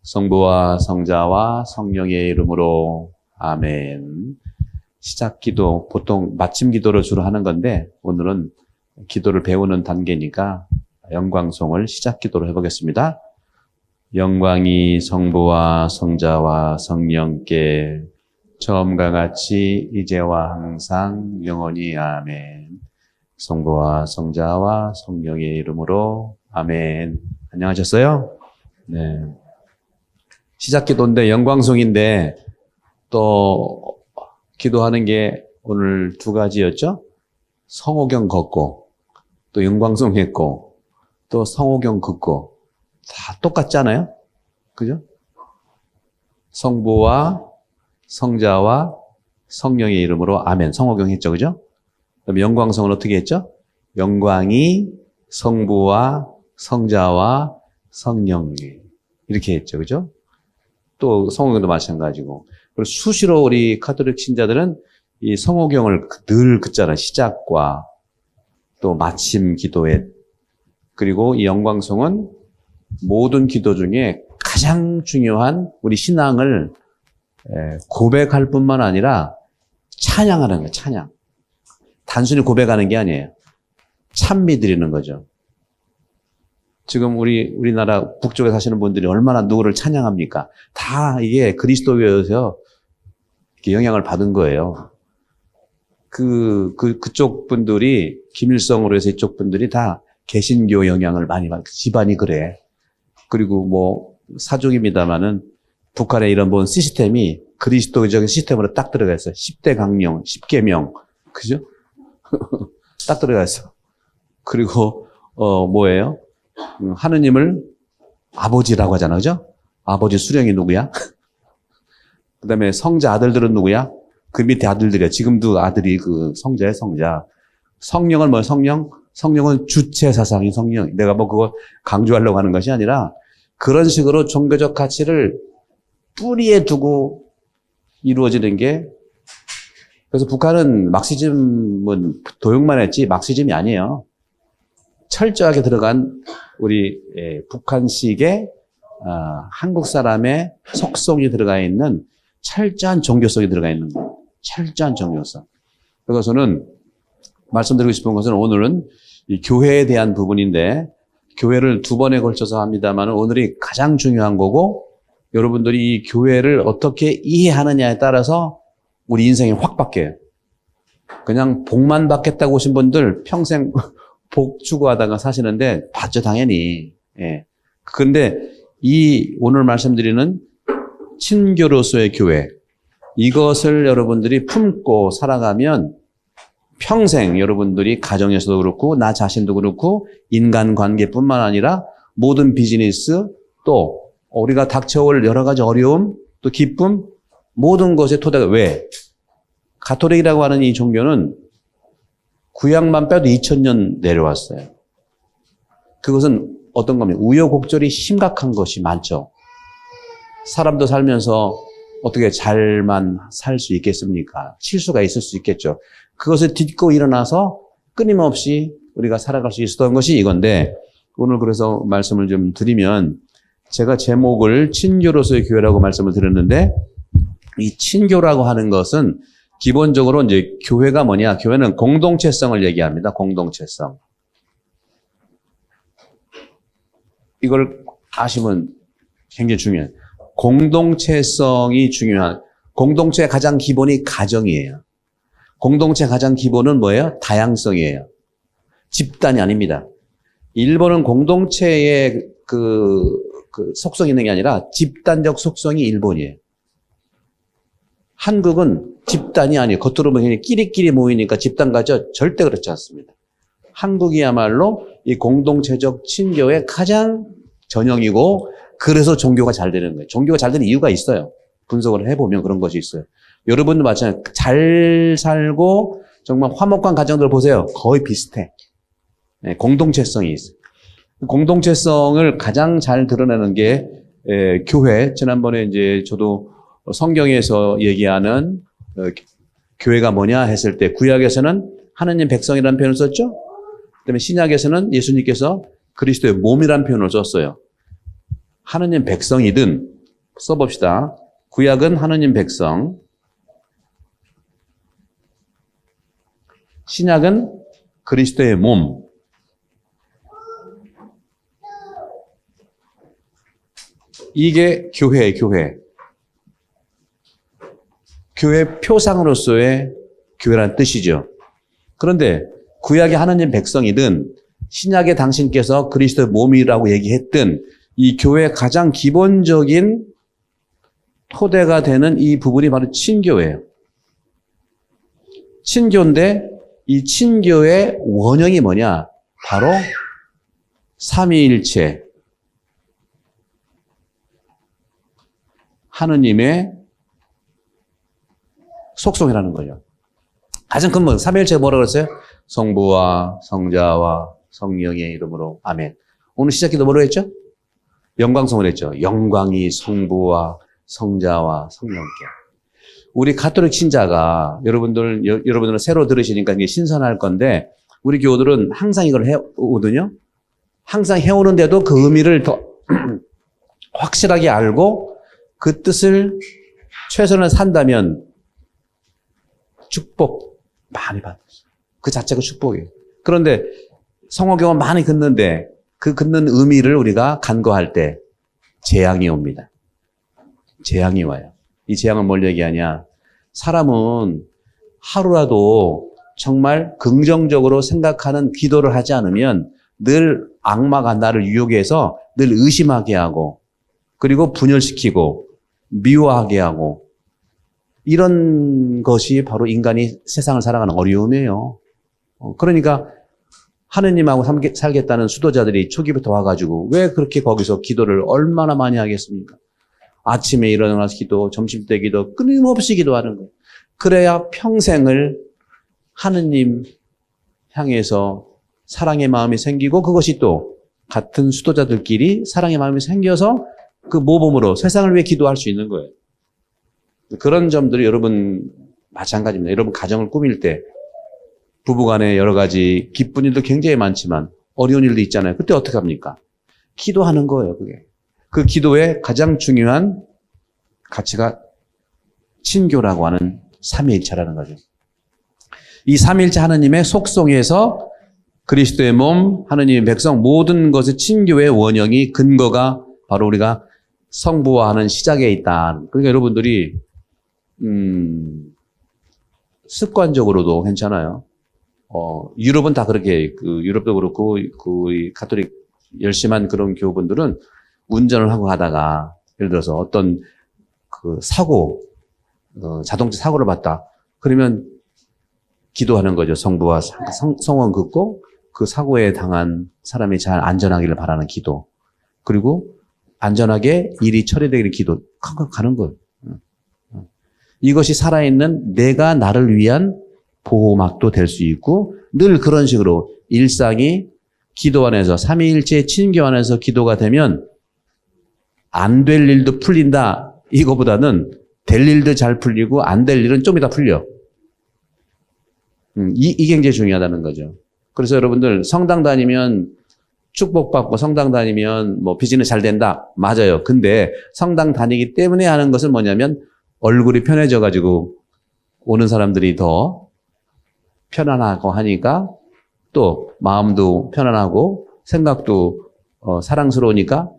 성부와 성자와 성령의 이름으로 아멘. 시작기도 보통 마침 기도를 주로 하는 건데 오늘은 기도를 배우는 단계니까 영광송을 시작기도로 해보겠습니다. 영광이 성부와 성자와 성령께 처음과 같이 이제와 항상 영원히 아멘. 성부와 성자와 성령의 이름으로 아멘. 안녕하셨어요? 네. 시작기도인데 영광송인데 또 기도하는 게 오늘 두 가지였죠? 성호경 걷고 또 영광송 했고 또 성호경 걷고 다 똑같잖아요? 그죠? 성부와 성자와 성령의 이름으로 아멘. 성호경 했죠, 그죠? 그럼 영광송은 어떻게 했죠? 영광이 성부와 성자와 성령이 이렇게 했죠, 그죠? 또 성호경도 마찬가지고. 그리고 수시로 우리 카톨릭 신자들은 이 성호경을 늘 긋잖아요. 시작과 또 마침 기도에. 그리고 이 영광송은 모든 기도 중에 가장 중요한 우리 신앙을 고백할 뿐만 아니라 찬양하는 거예요. 찬양. 단순히 고백하는 게 아니에요. 찬미 드리는 거죠. 지금 우리나라 북쪽에 사시는 분들이 얼마나 누구를 찬양합니까? 다 이게 그리스도교에서 이렇게 영향을 받은 거예요. 그쪽 분들이, 김일성으로 해서 이쪽 분들이 다 개신교 영향을 많이 받고, 집안이 그래. 그리고 뭐, 사족입니다만은 북한의 이런 본 시스템이 그리스도적인 시스템으로 딱 들어가 있어요. 10대 강령, 10계명. 그죠? 딱 들어가 있어. 그리고, 뭐예요? 하느님을 아버지라고 하잖아, 그죠? 아버지 수령이 누구야? 그 다음에 성자 아들들은 누구야? 그 밑에 아들들이야. 지금도 아들이 그 성자의 성자. 성령은 뭐야, 성령? 성령은 주체 사상인 성령. 내가 뭐 그거 강조하려고 하는 것이 아니라 그런 식으로 종교적 가치를 뿌리에 두고 이루어지는 게 그래서 북한은 막시즘은 도용만 했지 막시즘이 아니에요. 철저하게 들어간 우리 북한식의 한국 사람의 속성이 들어가 있는 철저한 종교성이 들어가 있는 거예요. 철저한 종교성. 그래서 저는 말씀드리고 싶은 것은 오늘은 이 교회에 대한 부분인데 교회를 두 번에 걸쳐서 합니다만 오늘이 가장 중요한 거고 여러분들이 이 교회를 어떻게 이해하느냐에 따라서 우리 인생이 확 바뀌어요. 그냥 복만 받겠다고 오신 분들 평생 복 추구하다가 사시는데 봤죠, 당연히. 예. 그런데 이 오늘 말씀드리는 친교로서의 교회 이것을 여러분들이 품고 살아가면 평생 여러분들이 가정에서도 그렇고 나 자신도 그렇고 인간관계뿐만 아니라 모든 비즈니스 또 우리가 닥쳐올 여러 가지 어려움 또 기쁨 모든 것의 토대가 왜? 가톨릭이라고 하는 이 종교는 구약만 빼도 2000년 내려왔어요. 그것은 어떤 겁니까? 우여곡절이 심각한 것이 많죠. 사람도 살면서 어떻게 잘만 살 수 있겠습니까? 실수가 있을 수 있겠죠. 그것을 딛고 일어나서 끊임없이 우리가 살아갈 수 있었던 것이 이건데 오늘 그래서 말씀을 좀 드리면 제가 제목을 친교로서의 교회라고 말씀을 드렸는데 이 친교라고 하는 것은 기본적으로 이제 교회가 뭐냐? 교회는 공동체성을 얘기합니다. 공동체성. 이걸 아시면 굉장히 중요해요. 공동체성이 중요한, 공동체의 가장 기본이 가정이에요. 공동체의 가장 기본은 뭐예요? 다양성이에요. 집단이 아닙니다. 일본은 공동체의 그 속성이 있는 게 아니라 집단적 속성이 일본이에요. 한국은 집단이 아니에요. 겉으로 보면 끼리끼리 모이니까 집단 가죠? 절대 그렇지 않습니다. 한국이야말로 이 공동체적 친교의 가장 전형이고 그래서 종교가 잘 되는 거예요. 종교가 잘 되는 이유가 있어요. 분석을 해보면 그런 것이 있어요. 여러분도 마찬가지로 잘 살고 정말 화목한 가정들 보세요. 거의 비슷해. 네, 공동체성이 있어요. 공동체성을 가장 잘 드러내는 게 교회. 지난번에 이제 저도 성경에서 얘기하는 교회가 뭐냐 했을 때 구약에서는 하느님 백성이라는 표현을 썼죠. 그다음에 신약에서는 예수님께서 그리스도의 몸이라는 표현을 썼어요. 하느님 백성이든 써봅시다. 구약은 하느님 백성, 신약은 그리스도의 몸. 이게 교회예요, 교회. 교회 표상으로서의 교회라는 뜻이죠. 그런데 구약의 하느님 백성이든 신약의 당신께서 그리스도의 몸이라고 얘기했든 이 교회의 가장 기본적인 토대가 되는 이 부분이 바로 친교예요. 친교인데 이 친교의 원형이 뭐냐? 바로 삼위일체 하느님의 속성이라는 거죠. 가장 근본 삼위일체가 뭐라고 그랬어요? 성부와 성자와 성령의 이름으로 아멘. 오늘 시작기도 뭐로 했죠? 영광성을 했죠. 영광이 성부와 성자와 성령께. 우리 가톨릭 신자가 여러분들은 새로 들으시니까 이게 신선할 건데 우리 교우들은 항상 이걸 해오거든요. 항상 해오는데도 그 의미를 더 확실하게 알고 그 뜻을 최선을 산다면 축복 많이 받았어요. 그 자체가 축복이에요. 그런데 성호경은 많이 긋는데 그 긋는 의미를 우리가 간과할 때 재앙이 옵니다. 재앙이 와요. 이 재앙은 뭘 얘기하냐? 사람은 하루라도 정말 긍정적으로 생각하는 기도를 하지 않으면 늘 악마가 나를 유혹해서 늘 의심하게 하고 그리고 분열시키고 미워하게 하고 이런 것이 바로 인간이 세상을 살아가는 어려움이에요. 그러니까 하느님하고 살겠다는 수도자들이 초기부터 와가지고 왜 그렇게 거기서 기도를 얼마나 많이 하겠습니까? 아침에 일어나서 기도, 점심때 기도, 끊임없이 기도하는 거예요. 그래야 평생을 하느님 향해서 사랑의 마음이 생기고 그것이 또 같은 수도자들끼리 사랑의 마음이 생겨서 그 모범으로 세상을 위해 기도할 수 있는 거예요. 그런 점들이 여러분 마찬가지입니다. 여러분 가정을 꾸밀 때 부부간에 여러 가지 기쁜 일도 굉장히 많지만 어려운 일도 있잖아요. 그때 어떻게 합니까? 기도하는 거예요, 그게. 그 기도의 가장 중요한 가치가 친교라고 하는 삼위일체라는 거죠. 이 삼위일체 하느님의 속성에서 그리스도의 몸, 하느님의 백성 모든 것의 친교의 원형이 근거가 바로 우리가 성부화하는 시작에 있다. 그러니까 여러분들이 습관적으로도 괜찮아요. 유럽은 다 그렇게 유럽도 그렇고 가톨릭 열심한 그런 교우분들은 운전을 하고 가다가 예를 들어서 어떤 사고 자동차 사고를 봤다. 그러면 기도하는 거죠. 성부와 성원 긋고 그 사고에 당한 사람이 잘 안전하기를 바라는 기도. 그리고 안전하게 일이 처리되기를 기도. 가는 거예요. 이것이 살아있는 내가 나를 위한 보호막도 될 수 있고 늘 그런 식으로 일상이 기도 안에서 삼위일체의 친교 안에서 기도가 되면 안 될 일도 풀린다. 이거보다는 될 일도 잘 풀리고 안 될 일은 좀 이따 풀려. 이게 굉장히 중요하다는 거죠. 그래서 여러분들 성당 다니면 축복받고 성당 다니면 뭐 비즈니스 잘 된다. 맞아요. 근데 성당 다니기 때문에 하는 것은 뭐냐면 얼굴이 편해져 가지고 오는 사람들이 더 편안하고 하니까 또 마음도 편안하고 생각도 사랑스러우니까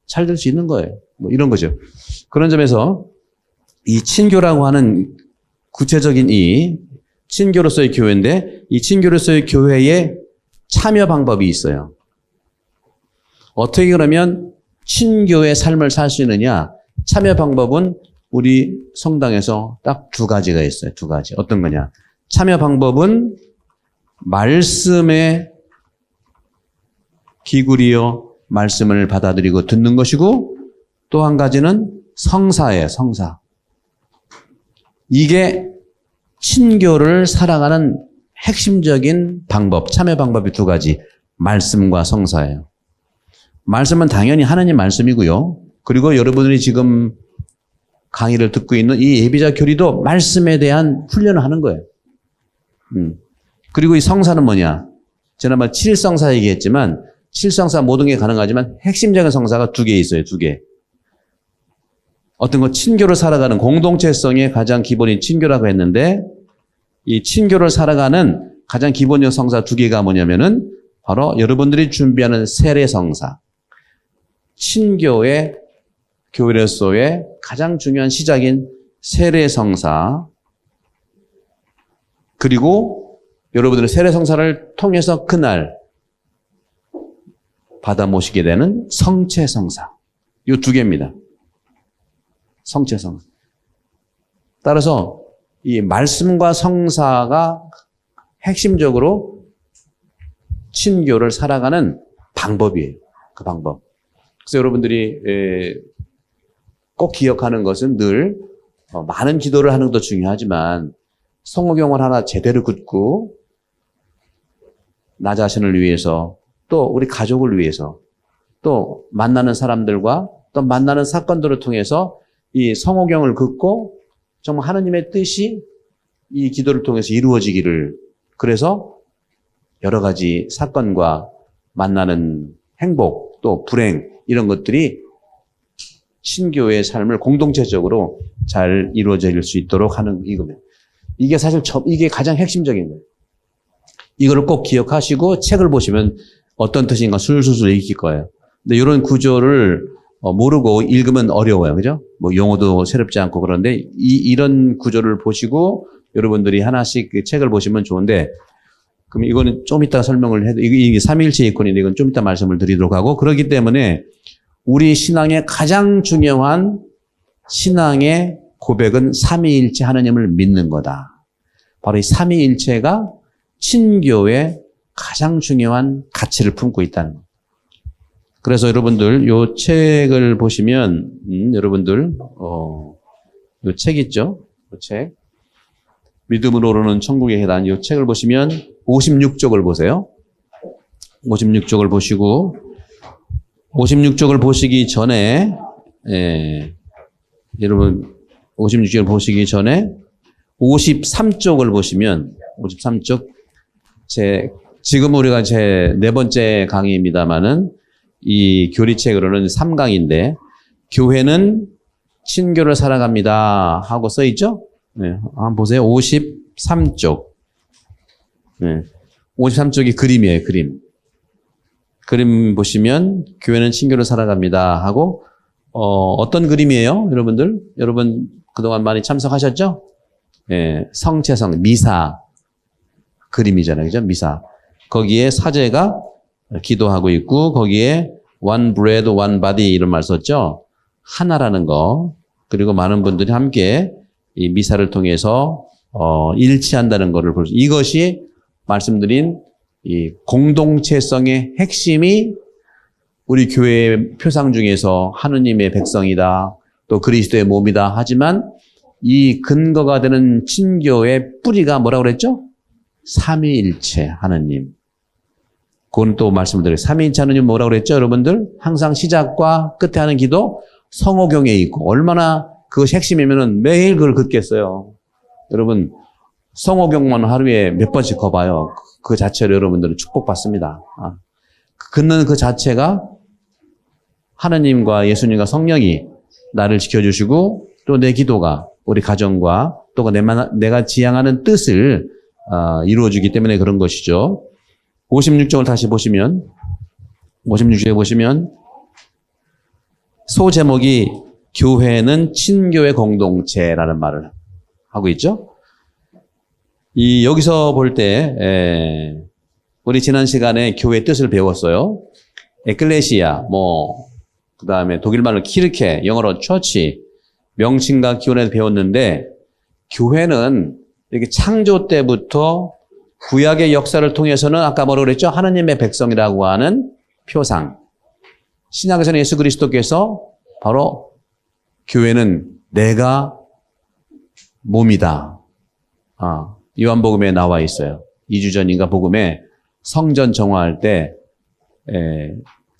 잘 될 수 있는 거예요. 뭐 이런 거죠. 그런 점에서 이 친교라고 하는 구체적인 이 친교로서의 교회인데 이 친교로서의 교회의 참여 방법이 있어요. 어떻게 그러면 친교의 삶을 살 수 있느냐? 참여 방법은 우리 성당에서 딱 두 가지가 있어요. 두 가지. 어떤 거냐? 참여 방법은 말씀에 기울여 말씀을 받아들이고 듣는 것이고 또 한 가지는 성사예요. 성사. 이게 친교를 살아가는 핵심적인 방법, 참여 방법이 두 가지. 말씀과 성사예요. 말씀은 당연히 하나님 말씀이고요. 그리고 여러분들이 지금 강의를 듣고 있는 이 예비자 교리도 말씀에 대한 훈련을 하는 거예요. 그리고 이 성사는 뭐냐? 지난번 7성사 얘기했지만 7성사 모든 게 가능하지만 핵심적인 성사가 두 개 있어요. 두 개. 어떤 거 친교를 살아가는 공동체성의 가장 기본인 친교라고 했는데 이 친교를 살아가는 가장 기본적 성사 두 개가 뭐냐면은 바로 여러분들이 준비하는 세례성사. 친교의 교회로서의 가장 중요한 시작인 세례성사. 그리고 여러분들의 세례성사를 통해서 그날 받아 모시게 되는 성체성사. 이 두 개입니다. 성체성사. 따라서 이 말씀과 성사가 핵심적으로 친교를 살아가는 방법이에요. 그 방법. 그래서 여러분들이 꼭 기억하는 것은 늘 많은 기도를 하는 것도 중요하지만 성호경을 하나 제대로 긋고 나 자신을 위해서 또 우리 가족을 위해서 또 만나는 사람들과 또 만나는 사건들을 통해서 이 성호경을 긋고 정말 하느님의 뜻이 이 기도를 통해서 이루어지기를 그래서 여러 가지 사건과 만나는 행복 또 불행 이런 것들이 신교의 삶을 공동체적으로 잘 이루어질 수 있도록 하는 이겁니다. 이게 사실 이게 가장 핵심적인 거예요. 이거를 꼭 기억하시고 책을 보시면 어떤 뜻인가 술술술 읽힐 거예요. 근데 이런 구조를 모르고 읽으면 어려워요. 그죠? 뭐 용어도 새롭지 않고 그런데 이런 구조를 보시고 여러분들이 하나씩 그 책을 보시면 좋은데 그럼 이거는 좀 이따 설명을 해도 이게 삼위일체 이콘인데 이건 좀 이따 말씀을 드리도록 하고 그렇기 때문에 우리 신앙의 가장 중요한 신앙의 고백은 삼위일체 하나님을 믿는 거다. 바로 이 삼위일체가 친교의 가장 중요한 가치를 품고 있다는 것. 그래서 여러분들 요 책을 보시면 여러분들 요 책 있죠? 요 책. 믿음으로 오르는 천국의 계단 요 책을 보시면 56쪽을 보세요. 56쪽을 보시고 56쪽을 보시기 전에 여러분 56쪽을 보시기 전에 53쪽을 보시면 53쪽 지금 우리가 제 네 번째 강의입니다만은 이 교리책으로는 3강인데 교회는 친교를 살아갑니다 하고 써 있죠? 네, 한번 보세요. 53쪽. 네, 53쪽이 그림이에요. 그림 보시면 교회는 친교를 살아갑니다 하고 어떤 그림이에요? 여러분 그동안 많이 참석하셨죠? 네, 성체성 미사 그림이잖아요. 그죠? 미사. 거기에 사제가 기도하고 있고 거기에 one bread, one body 이런 말 썼죠. 하나라는 거. 그리고 많은 분들이 함께 이 미사를 통해서 일치한다는 것을 볼 수. 이것이 말씀드린 이 공동체성의 핵심이 우리 교회의 표상 중에서 하느님의 백성이다. 또 그리스도의 몸이다. 하지만 이 근거가 되는 친교의 뿌리가 뭐라고 그랬죠? 삼위일체 하느님. 그건 또 말씀을 드려요. 삼위일체 하느님 뭐라고 그랬죠? 여러분들 항상 시작과 끝에 하는 기도 성호경에 있고 얼마나 그것이 핵심이면은 매일 그걸 긋겠어요. 여러분 성호경만 하루에 몇 번씩 거봐요. 그 자체로 여러분들은 축복받습니다. 긋는 그 자체가 하느님과 예수님과 성령이 나를 지켜주시고 또 내 기도가 우리 가정과 또 내가 지향하는 뜻을 이루어주기 때문에 그런 것이죠. 56쪽을 다시 보시면 56쪽에 보시면 소제목이 교회는 친교의 공동체라는 말을 하고 있죠. 여기서 볼 때 우리 지난 시간에 교회의 뜻을 배웠어요. 에클레시아, 그 다음에 독일말로 키르케, 영어로 처치, 명칭과 기원에서 배웠는데 교회는 이렇게 창조 때부터 구약의 역사를 통해서는 아까 뭐라고 그랬죠? 하나님의 백성이라고 하는 표상. 신약에서는 예수 그리스도께서 바로 교회는 내가 몸이다. 요한복음에 나와 있어요. 2주 전인가 복음에 성전 정화할 때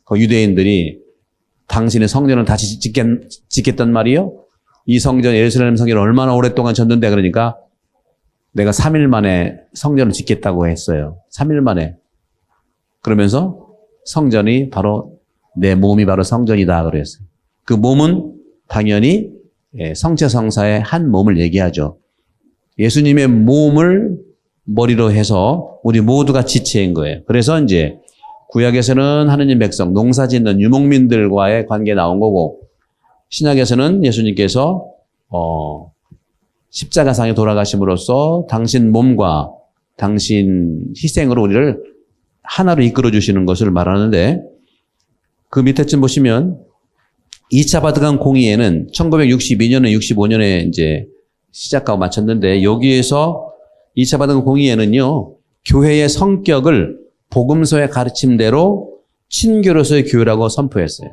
그 유대인들이 당신의 성전을 다시 짓겠단 말이요. 이 성전 예루살렘 성전을 얼마나 오랫동안 졌는데 그러니까 내가 3일 만에 성전을 짓겠다고 했어요. 3일 만에. 그러면서 성전이 바로 내 몸이 바로 성전이다 그랬어요. 그 몸은 당연히 성체 성사의 한 몸을 얘기하죠. 예수님의 몸을 머리로 해서 우리 모두가 지체인 거예요. 그래서 이제 구약에서는 하느님 백성, 농사 짓는 유목민들과의 관계 나온 거고, 신약에서는 예수님께서 십자가상에 돌아가심으로써 당신 몸과 당신 희생으로 우리를 하나로 이끌어 주시는 것을 말하는데, 그 밑에쯤 보시면 2차 바티칸 공의회는 1962년에 65년에 이제 시작하고 마쳤는데, 여기에서 2차 바티칸 공의회는요, 교회의 성격을 복음서의 가르침대로 친교로서의 교회라고 선포했어요.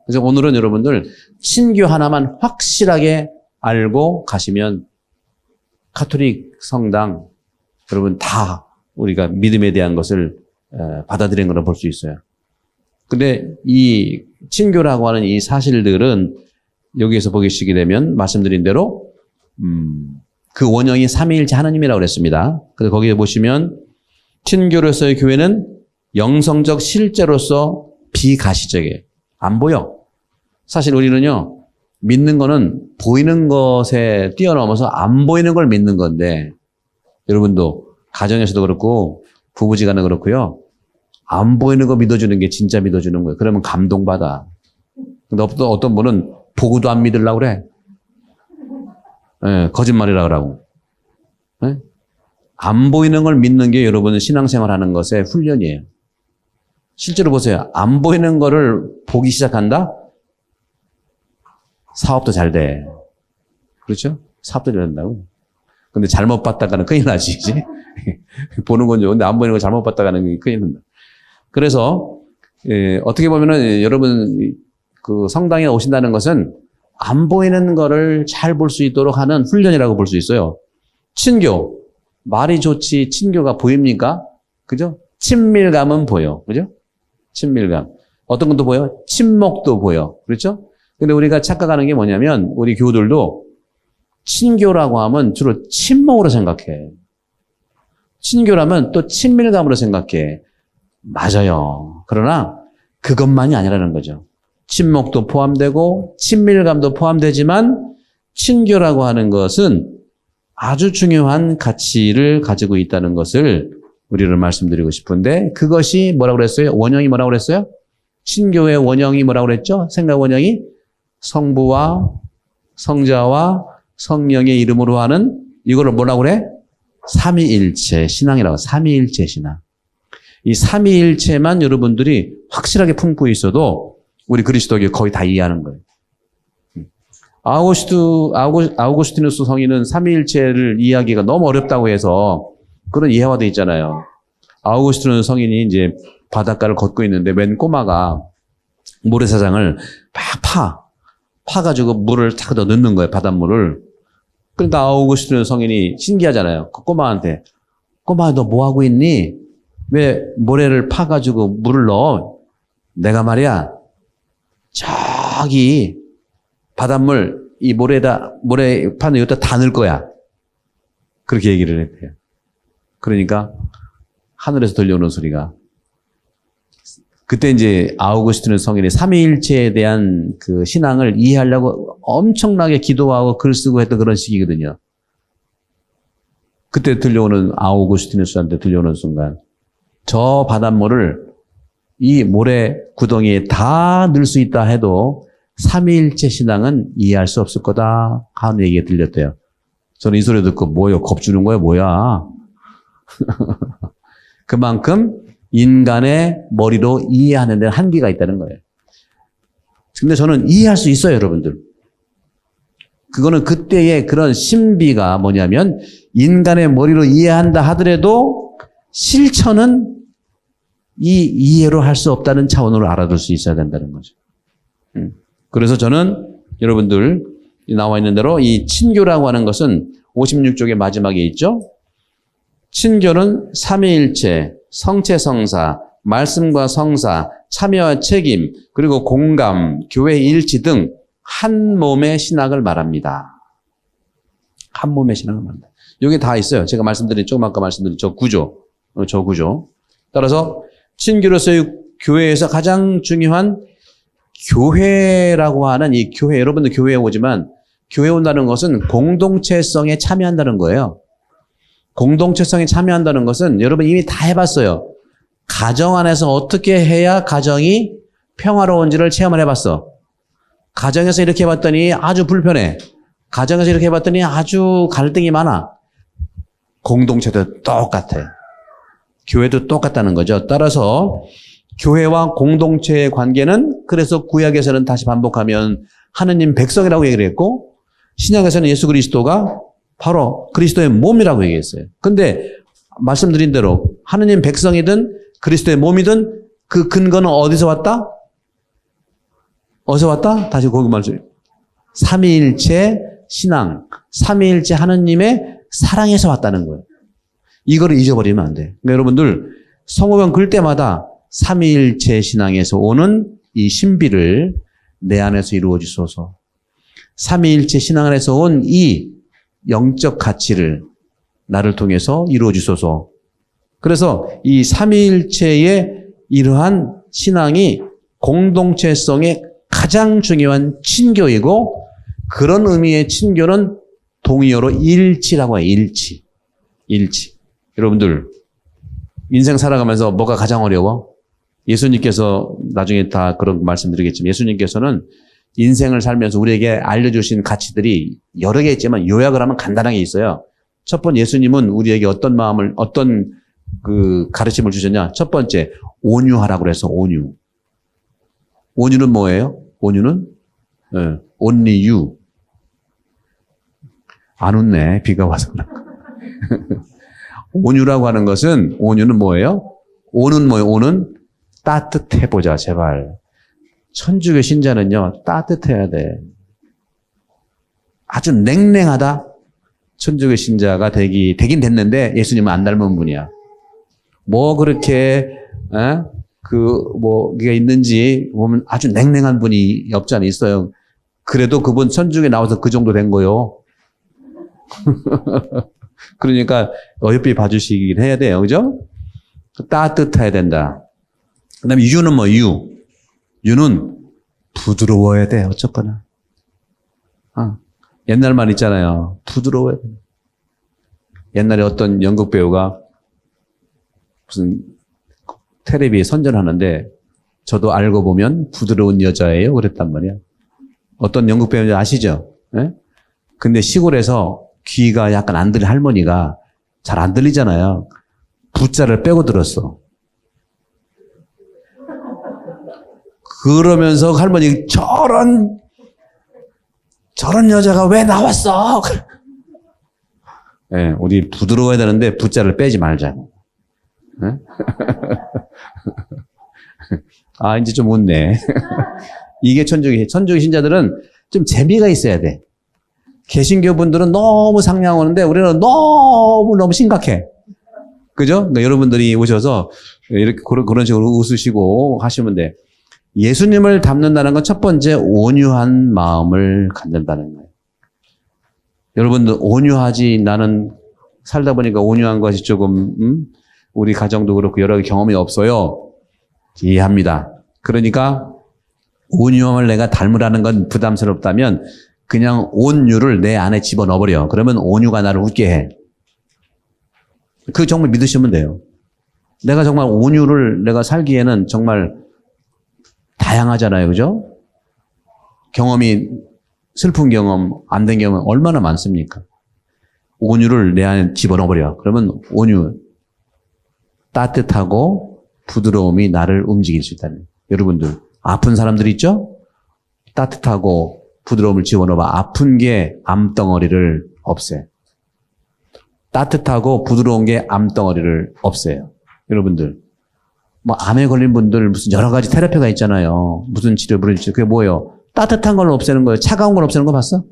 그래서 오늘은 여러분들 친교 하나만 확실하게 알고 가시면 가톨릭 성당 여러분 다 우리가 믿음에 대한 것을 받아들이는 걸로 볼 수 있어요. 근데 이 친교라고 하는 이 사실들은 여기에서 보시게 되면 말씀드린 대로 그 원형이 삼위일체 하나님이라고 그랬습니다. 그래서 거기에 보시면 친교로서의 교회는 영성적 실제로서 비가시적이에요. 안 보여. 사실 우리는요, 믿는 거는 보이는 것에 뛰어넘어서 안 보이는 걸 믿는 건데, 여러분도 가정에서도 그렇고 부부지간에 그렇고요, 안 보이는 거 믿어주는 게 진짜 믿어주는 거예요. 그러면 감동받아. 근데 어떤 분은 보고도 안 믿으려고 그래. 예, 거짓말이라 그러고. 예? 안 보이는 걸 믿는 게 여러분은 신앙생활 하는 것의 훈련이에요. 실제로 보세요. 안 보이는 거를 보기 시작한다? 사업도 잘 돼. 그렇죠? 사업도 잘 된다고. 근데 잘못 봤다가는 큰일 나지, 이제. 보는 건 좋은데 안 보이는 걸 잘못 봤다가는 큰일 난다. 그래서, 어떻게 보면은 여러분, 그 성당에 오신다는 것은 안 보이는 거를 잘 볼 수 있도록 하는 훈련이라고 볼 수 있어요. 친교. 말이 좋지, 친교가 보입니까? 그죠? 친밀감은 보여. 그죠? 친밀감. 어떤 것도 보여? 친목도 보여. 그렇죠? 근데 우리가 착각하는 게 뭐냐면, 우리 교우들도 친교라고 하면 주로 친목으로 생각해. 친교라면 또 친밀감으로 생각해. 맞아요. 그러나 그것만이 아니라는 거죠. 친목도 포함되고 친밀감도 포함되지만 친교라고 하는 것은 아주 중요한 가치를 가지고 있다는 것을 우리를 말씀드리고 싶은데, 그것이 뭐라고 그랬어요? 원형이 뭐라고 그랬어요? 친교의 원형이 뭐라고 그랬죠? 생각 원형이 성부와 성자와 성령의 이름으로 하는, 이거를 뭐라고 그래? 삼위일체 신앙이라고. 삼위일체 신앙. 이 삼위일체만 여러분들이 확실하게 품고 있어도 우리 그리스도교 거의 다 이해하는 거예요. 아우구스티누스 성인은 삼위일체를 이해하기가 너무 어렵다고 해서 그런 이해화가 돼 있잖아요. 아우구스티누스 성인이 이제 바닷가를 걷고 있는데 웬 꼬마가 모래사장을 막 파가지고 물을 탁 넣는 거예요, 바닷물을. 그러니까 아우구스티누스 성인이 신기하잖아요. 그 꼬마한테, 꼬마 너 뭐 하고 있니? 왜 모래를 파가지고 물을 넣어? 내가 말이야, 저기 바닷물 이 모래판에 여기다 다 넣을 거야. 그렇게 얘기를 했대요. 그러니까 하늘에서 들려오는 소리가, 그때 이제 아우구스티누스 성인이 삼위일체에 대한 그 신앙을 이해하려고 엄청나게 기도하고 글 쓰고 했던 그런 시기거든요. 그때 들려오는, 아우구스티누스한테 들려오는 순간, 저 바닷물을 이 모래 구덩이에 다 넣을 수 있다 해도 삼위일체 신앙은 이해할 수 없을 거다 하는 얘기가 들렸대요. 저는 이 소리 듣고 뭐요? 겁주는 거야? 뭐야? 그만큼 인간의 머리로 이해하는 데는 한계가 있다는 거예요. 근데 저는 이해할 수 있어요, 여러분들. 그거는 그때의 그런 신비가 뭐냐면, 인간의 머리로 이해한다 하더라도 실천은 이 이해로 할 수 없다는 차원으로 알아둘 수 있어야 된다는 거죠. 그래서 저는 여러분들 나와 있는 대로 이 친교라고 하는 것은 56쪽의 마지막에 있죠. 친교는 삼위일체, 성체성사, 말씀과 성사, 참여와 책임, 그리고 공감, 교회 일치 등 한 몸의 신학을 말합니다. 한 몸의 신학을 말합니다. 여기 다 있어요. 제가 조금 아까 말씀드린 저 구조. 따라서 친교로서의 교회에서 가장 중요한 교회라고 하는 이 교회, 여러분들 교회에 오지만 교회 온다는 것은 공동체성에 참여한다는 거예요. 공동체성에 참여한다는 것은 여러분 이미 다 해봤어요. 가정 안에서 어떻게 해야 가정이 평화로운지를 체험을 해봤어. 가정에서 이렇게 해봤더니 아주 불편해. 가정에서 이렇게 해봤더니 아주 갈등이 많아. 공동체도 똑같아. 교회도 똑같다는 거죠. 따라서 교회와 공동체의 관계는 그래서 구약에서는 다시 반복하면 하느님 백성이라고 얘기를 했고 신약에서는 예수 그리스도가 바로 그리스도의 몸이라고 얘기했어요. 근데 말씀드린 대로 하느님 백성이든 그리스도의 몸이든 그 근거는 어디서 왔다? 어디서 왔다? 다시 거기 말씀. 삼위일체 신앙, 삼위일체 하느님의 사랑에서 왔다는 거예요. 이거를 잊어버리면 안 돼. 그러니까 여러분들 성경을 글 때마다 삼위일체 신앙에서 오는 이 신비를 내 안에서 이루어 주소서. 삼위일체 신앙 안에서 온 이 영적 가치를 나를 통해서 이루어 주소서. 그래서 이 삼위일체의 이러한 신앙이 공동체성의 가장 중요한 친교이고 그런 의미의 친교는 동의어로 일치라고 해요. 일치. 일치. 여러분들 인생 살아가면서 뭐가 가장 어려워? 예수님께서 나중에 다 그런 말씀드리겠지만 예수님께서는 인생을 살면서 우리에게 알려주신 가치들이 여러 개 있지만 요약을 하면 간단하게 있어요. 첫 번째 예수님은 우리에게 어떤 마음을 어떤 그 가르침을 주셨냐? 첫 번째 온유하라고 그래서 온유. 온유는 뭐예요? 온유는 only you. 안 웃네. 비가 와서. 온유라고 하는 것은 온유는 뭐예요? 오는 뭐예요? 오는 따뜻해 보자 제발. 천주교 신자는요 따뜻해야 돼. 아주 냉랭하다. 천주교 신자가 되긴 됐는데 예수님은 안 닮은 분이야. 뭐 그렇게 뭐가 있는지 보면 아주 냉랭한 분이 없지 않아 있어요. 그래도 그분 천주교에 나와서 그 정도 된 거요. 그러니까 어여삐 봐주시긴 해야 돼요. 그죠? 따뜻해야 된다. 그 다음에 유는 뭐 유는 부드러워야 돼. 어쨌거나. 옛날 말 있잖아요. 부드러워야 돼. 옛날에 어떤 연극 배우가 무슨 텔레비에 선전하는데 저도 알고 보면 부드러운 여자예요. 그랬단 말이야. 어떤 연극 배우인지 아시죠? 네? 근데 시골에서 귀가 약간 안 들린 할머니가 잘 안 들리잖아요. 부자를 빼고 들었어. 그러면서 할머니 저런 여자가 왜 나왔어? 네, 우리 부드러워야 되는데 부자를 빼지 말자고. 네? 이제 좀 웃네. 이게 천주교 신자들은 좀 재미가 있어야 돼. 개신교 분들은 너무 상냥하는데 우리는 너무 심각해. 그죠? 그러니까 여러분들이 오셔서 이렇게 그런 식으로 웃으시고 하시면 돼. 예수님을 닮는다는 건 첫 번째 온유한 마음을 갖는다는 거예요. 여러분들 온유하지 나는 살다 보니까 온유한 것이 조금 우리 가정도 그렇고 여러 경험이 없어요. 이해합니다. 그러니까 온유함을 내가 닮으라는 건 부담스럽다면 그냥 온유를 내 안에 집어넣어버려. 그러면 온유가 나를 웃게 해. 그 정말 믿으시면 돼요. 내가 정말 온유를 내가 살기에는 정말 다양하잖아요. 그죠? 경험이 슬픈 경험, 안 된 경험 얼마나 많습니까? 온유를 내 안에 집어넣어버려. 그러면 온유, 따뜻하고 부드러움이 나를 움직일 수 있다는. 여러분들 아픈 사람들 있죠? 따뜻하고 부드러움을 집어넣어봐. 아픈 게 암덩어리를 없애. 따뜻하고 부드러운 게 암덩어리를 없애요. 여러분들 뭐 암에 걸린 분들 무슨 여러 가지 테라피가 있잖아요. 무슨 치료, 그게 뭐예요? 따뜻한 걸 없애는 거예요. 차가운 걸 없애는 거 봤어?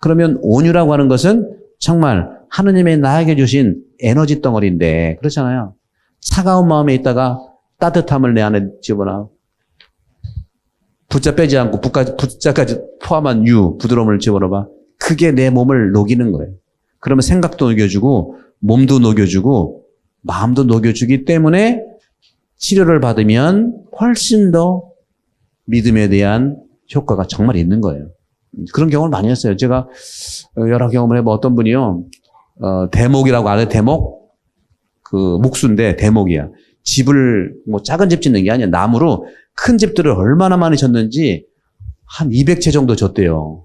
그러면 온유라고 하는 것은 정말 하느님의 나에게 주신 에너지 덩어리인데 그렇잖아요. 차가운 마음에 있다가 따뜻함을 내 안에 집어넣어. 붙자 빼지 않고 붙자까지 포함한 부드러움을 집어넣어봐. 그게 내 몸을 녹이는 거예요. 그러면 생각도 녹여주고 몸도 녹여주고 마음도 녹여주기 때문에 치료를 받으면 훨씬 더 믿음에 대한 효과가 정말 있는 거예요. 그런 경험을 많이 했어요. 제가 여러 경험을 해봐. 어떤 분이요, 대목이라고 알아요? 대목? 그 목수인데 대목이야. 집을 뭐 작은 집 짓는 게 아니야. 나무로 큰 집들을 얼마나 많이 졌는지 한 200채 정도 졌대요.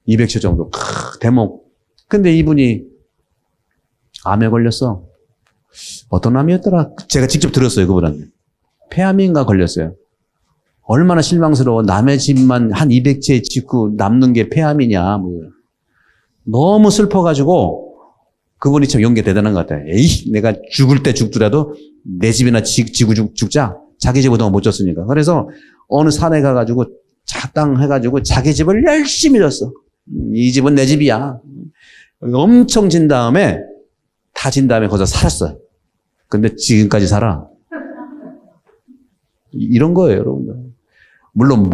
200채 정도. 대목. 근데 이분이 암에 걸렸어. 어떤 암이었더라? 제가 직접 들었어요, 그분한테. 폐암인가 걸렸어요. 얼마나 실망스러워. 남의 집만 한 200채 짓고 남는 게 폐암이냐. 뭐. 너무 슬퍼가지고 그분이 참 용기 대단한 것 같아요. 에이, 내가 죽을 때 죽더라도 내 집이나 지고 죽자. 자기 집보다 못 졌으니까. 그래서 어느 산에 가가지고 자땅 해가지고 자기 집을 열심히 졌어. 이 집은 내 집이야. 엄청 진 다음에 다 진 다음에 거기서 살았어요. 근데 지금까지 살아. 이런 거예요, 여러분들. 물론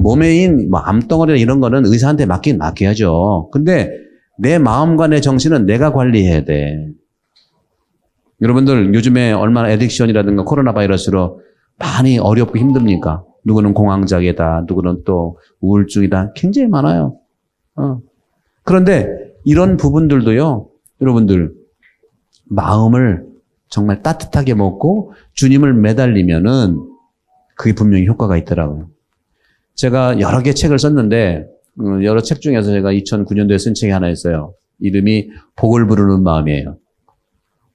몸에 있는 뭐 암덩어리나 이런 거는 의사한테 맡겨야죠. 근데 내 마음과 내 정신은 내가 관리해야 돼. 여러분들 요즘에 얼마나 애딕션이라든가 코로나 바이러스로 많이 어렵고 힘듭니까? 누구는 공황장애다, 누구는 또 우울증이다. 굉장히 많아요. 그런데 이런 부분들도요, 여러분들 마음을 정말 따뜻하게 먹고 주님을 매달리면은 그게 분명히 효과가 있더라고요. 제가 여러 개 책을 썼는데 여러 책 중에서 제가 2009년도에 쓴 책이 하나 있어요. 이름이 복을 부르는 마음이에요.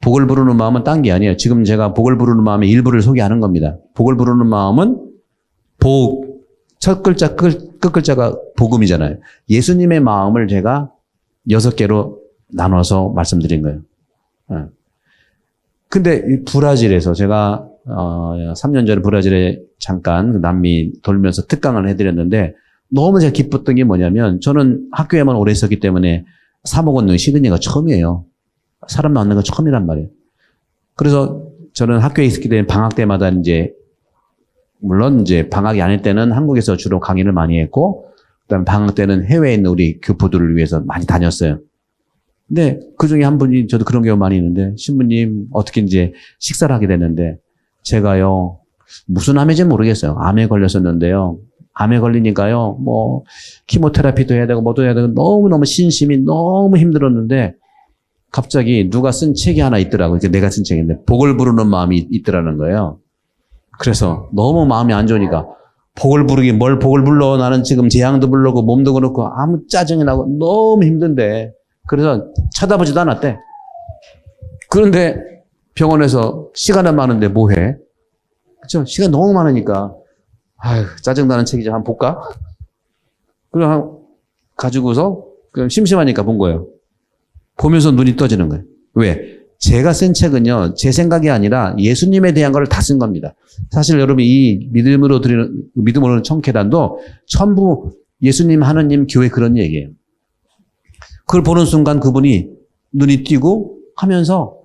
복을 부르는 마음은 딴 게 아니에요. 지금 제가 복을 부르는 마음의 일부를 소개하는 겁니다. 복을 부르는 마음은 첫 글자, 끝 글자가 복음이잖아요. 예수님의 마음을 제가 6개로 나눠서 말씀드린 거예요. 근데 브라질에서 제가 3년 전에 브라질에 잠깐 남미 돌면서 특강을 해드렸는데 너무 제가 기뻤던 게 뭐냐면 저는 학교에만 오래 있었기 때문에 사복 걷는 시드니가 처음이에요. 사람 만나는 건 처음이란 말이에요. 그래서 저는 학교에 있었기 때문에 방학 때마다 물론 방학이 아닐 때는 한국에서 주로 강의를 많이 했고, 그다음에 방학 때는 해외에 있는 우리 교포들을 위해서 많이 다녔어요. 근데 그 중에 한 분이, 저도 그런 경우 많이 있는데, 신부님, 어떻게 식사를 하게 됐는데, 제가요, 무슨 암인지 모르겠어요. 암에 걸렸었는데요. 암에 걸리니까요, 키모테라피도 해야 되고, 뭐도 해야 되고, 너무너무 신심이 너무 힘들었는데, 갑자기 누가 쓴 책이 하나 있더라고요. 내가 쓴 책인데, 복을 부르는 마음이 있더라는 거예요. 그래서 너무 마음이 안 좋으니까, 복을 부르기, 뭘 복을 불러? 나는 지금 재앙도 불러고, 몸도 그렇고, 아무 짜증이 나고, 너무 힘든데, 그래서 쳐다보지도 않았대. 그런데 병원에서 시간은 많은데 뭐 해? 그쵸? 시간 너무 많으니까, 아휴, 짜증나는 책이지. 한번 볼까? 그냥 가지고서 그냥 심심하니까 본 거예요. 보면서 눈이 떠지는 거예요. 왜? 제가 쓴 책은요, 제 생각이 아니라 예수님에 대한 걸 다 쓴 겁니다. 사실 여러분, 이 믿음으로는 청계단도 전부 예수님, 하느님, 교회 그런 얘기예요. 그걸 보는 순간 그분이 눈이 띄고 하면서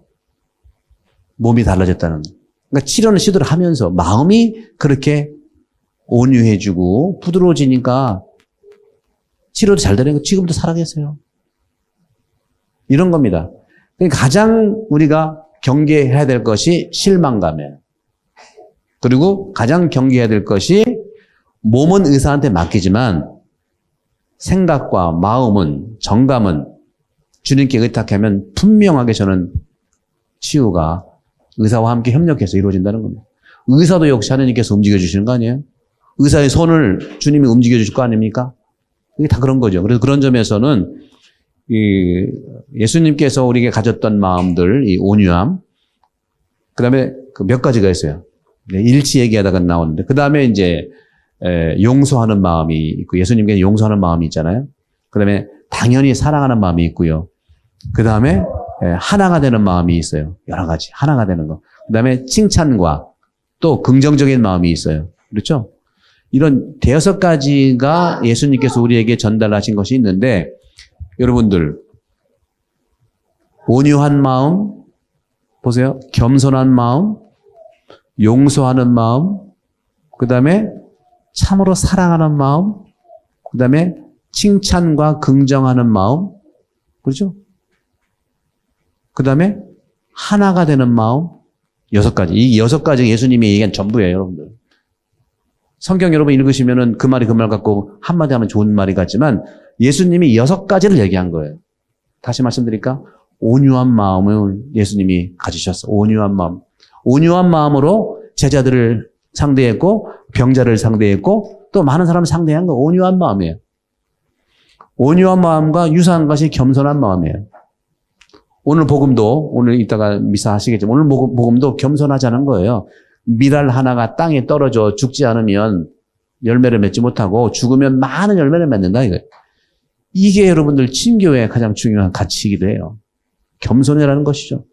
몸이 달라졌다는 거예요. 그러니까 치료는 시도를 하면서 마음이 그렇게 온유해지고 부드러워지니까 치료도 잘 되는 거 지금도 살아계세요. 이런 겁니다. 그러니까 가장 우리가 경계해야 될 것이 실망감이에요. 그리고 가장 경계해야 될 것이 몸은 의사한테 맡기지만 생각과 마음은, 정감은 주님께 의탁하면 분명하게 저는 치유가 의사와 함께 협력해서 이루어진다는 겁니다. 의사도 역시 하나님께서 움직여주시는 거 아니에요? 의사의 손을 주님이 움직여주실 거 아닙니까? 이게 다 그런 거죠. 그래서 그런 점에서는 예수님께서 우리에게 가졌던 마음들, 이 온유함, 그 다음에 몇 가지가 있어요. 일치 얘기하다가 나오는데, 그 다음에 용서하는 마음이 있고, 예수님께서 용서하는 마음이 있잖아요. 그 다음에 당연히 사랑하는 마음이 있고요. 그 다음에 하나가 되는 마음이 있어요. 여러 가지. 하나가 되는 거. 그 다음에 칭찬과 또 긍정적인 마음이 있어요. 그렇죠? 이런 5가지가 예수님께서 우리에게 전달하신 것이 있는데, 여러분들, 온유한 마음, 보세요. 겸손한 마음, 용서하는 마음, 그 다음에 참으로 사랑하는 마음, 그 다음에 칭찬과 긍정하는 마음, 그렇죠? 그 다음에 하나가 되는 마음, 6가지. 이 6가지 예수님이 얘기한 전부예요, 여러분들. 성경 여러분 읽으시면은 그 말이 그 말 같고 한마디 하면 좋은 말이 같지만 예수님이 6가지를 얘기한 거예요. 다시 말씀드릴까? 온유한 마음을 예수님이 가지셨어. 온유한 마음. 온유한 마음으로 제자들을 상대했고 병자를 상대했고 또 많은 사람을 상대한 거 온유한 마음이에요. 온유한 마음과 유사한 것이 겸손한 마음이에요. 오늘 복음도 오늘 이따가 미사 하시겠지만 오늘 복음도 겸손하자는 거예요. 밀알 하나가 땅에 떨어져 죽지 않으면 열매를 맺지 못하고 죽으면 많은 열매를 맺는다 이거예요. 이게 여러분들 친교의 가장 중요한 가치이기도 해요. 겸손이라는 것이죠.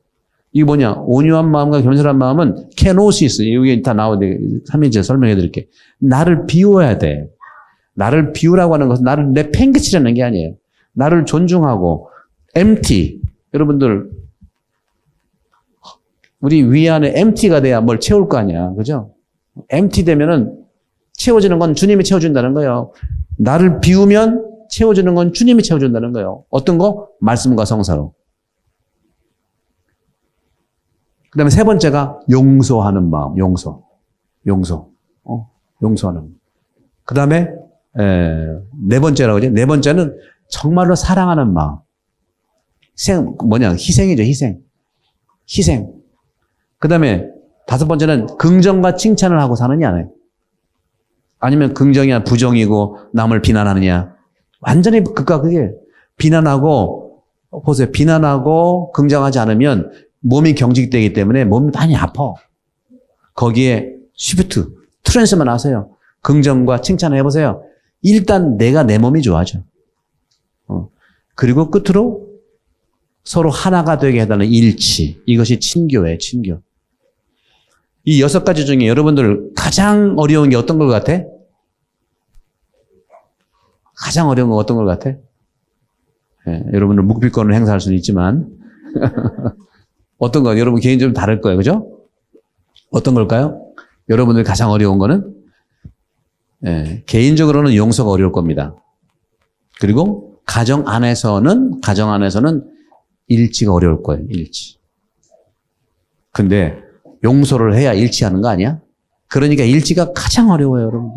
이게 뭐냐? 온유한 마음과 겸손한 마음은 케노시스. 여기 다 나오는데 3인제 설명해 드릴게요. 나를 비워야 돼. 나를 비우라고 하는 것은 나를 내팽개치려는 게 아니에요. 나를 존중하고 empty. 여러분들 우리 위 안에 empty가 돼야 뭘 채울 거 아니야. 그죠? empty 되면은 채워지는 건 주님이 채워준다는 거예요. 나를 비우면 채워주는 건 주님이 채워준다는 거예요. 어떤 거? 말씀과 성사로. 그 다음에 세 번째가 용서하는 마음, 용서. 용서하는. 그 다음에, 네 번째라고 하죠. 네 번째는 정말로 사랑하는 마음. 희생이죠, 희생. 그 다음에 다섯 번째는 긍정과 칭찬을 하고 사느냐. 아니면 긍정이야, 부정이고 남을 비난하느냐. 완전히 극과 극이에요. 보세요. 비난하고 긍정하지 않으면 몸이 경직되기 때문에 몸이 많이 아파. 거기에 쉬프트, 트랜스만 하세요. 긍정과 칭찬을 해보세요. 일단 내가 내 몸이 좋아져. 그리고 끝으로 서로 하나가 되게 해달라는 일치. 이것이 친교예요, 친교. 이 6가지 중에 여러분들 가장 어려운 게 어떤 것 같아? 가장 어려운 건 어떤 것 같아? 여러분들 묵비권을 행사할 수는 있지만 어떤 거 여러분 개인적으로 다를 거예요. 그죠? 어떤 걸까요? 여러분들 가장 어려운 거는 개인적으로는 용서가 어려울 겁니다. 그리고 가정 안에서는 일치가 어려울 거예요. 일치. 근데 용서를 해야 일치하는 거 아니야? 그러니까 일치가 가장 어려워요, 여러분.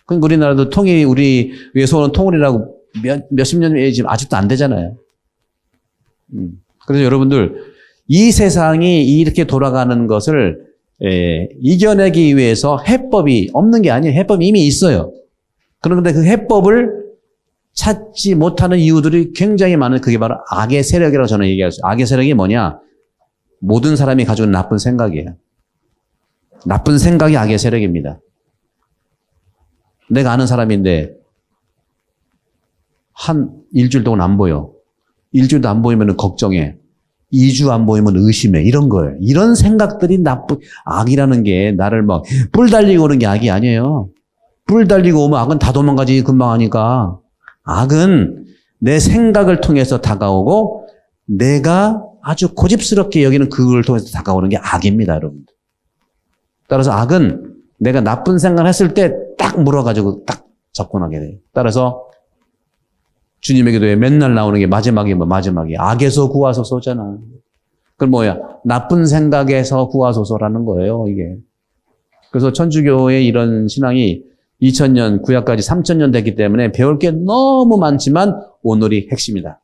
그러니까 우리나라도 우리 외소는 통일이라고 몇십 년에 지금 아직도 안 되잖아요. 그래서 여러분들 이 세상이 이렇게 돌아가는 것을 이겨내기 위해서 해법이 없는 게 아니에요. 해법이 이미 있어요. 그런데 그 해법을 찾지 못하는 이유들이 굉장히 많은 그게 바로 악의 세력이라고 저는 얘기할 수 있어요. 악의 세력이 뭐냐? 모든 사람이 가지고 있는 나쁜 생각이에요. 나쁜 생각이 악의 세력입니다. 내가 아는 사람인데 한 일주일 동안 안 보여. 일주일도 안 보이면 걱정해. 2주 안 보이면 의심해. 이런 거예요. 이런 생각들이 악이라는 게 나를 뿔 달리고 오는 게 악이 아니에요. 뿔 달리고 오면 악은 다 도망가지 금방 하니까. 악은 내 생각을 통해서 다가오고 내가 아주 고집스럽게 여기는 그걸 통해서 다가오는 게 악입니다, 여러분들. 따라서 악은 내가 나쁜 생각을 했을 때 딱 물어가지고 딱 접근하게 돼요. 따라서 주님의 기도에 맨날 나오는 게 마지막이 악에서 구하소서잖아. 그럼 나쁜 생각에서 구하소서라는 거예요, 이게. 그래서 천주교의 이런 신앙이 2000년, 구약까지 3000년 됐기 때문에 배울 게 너무 많지만 오늘이 핵심이다.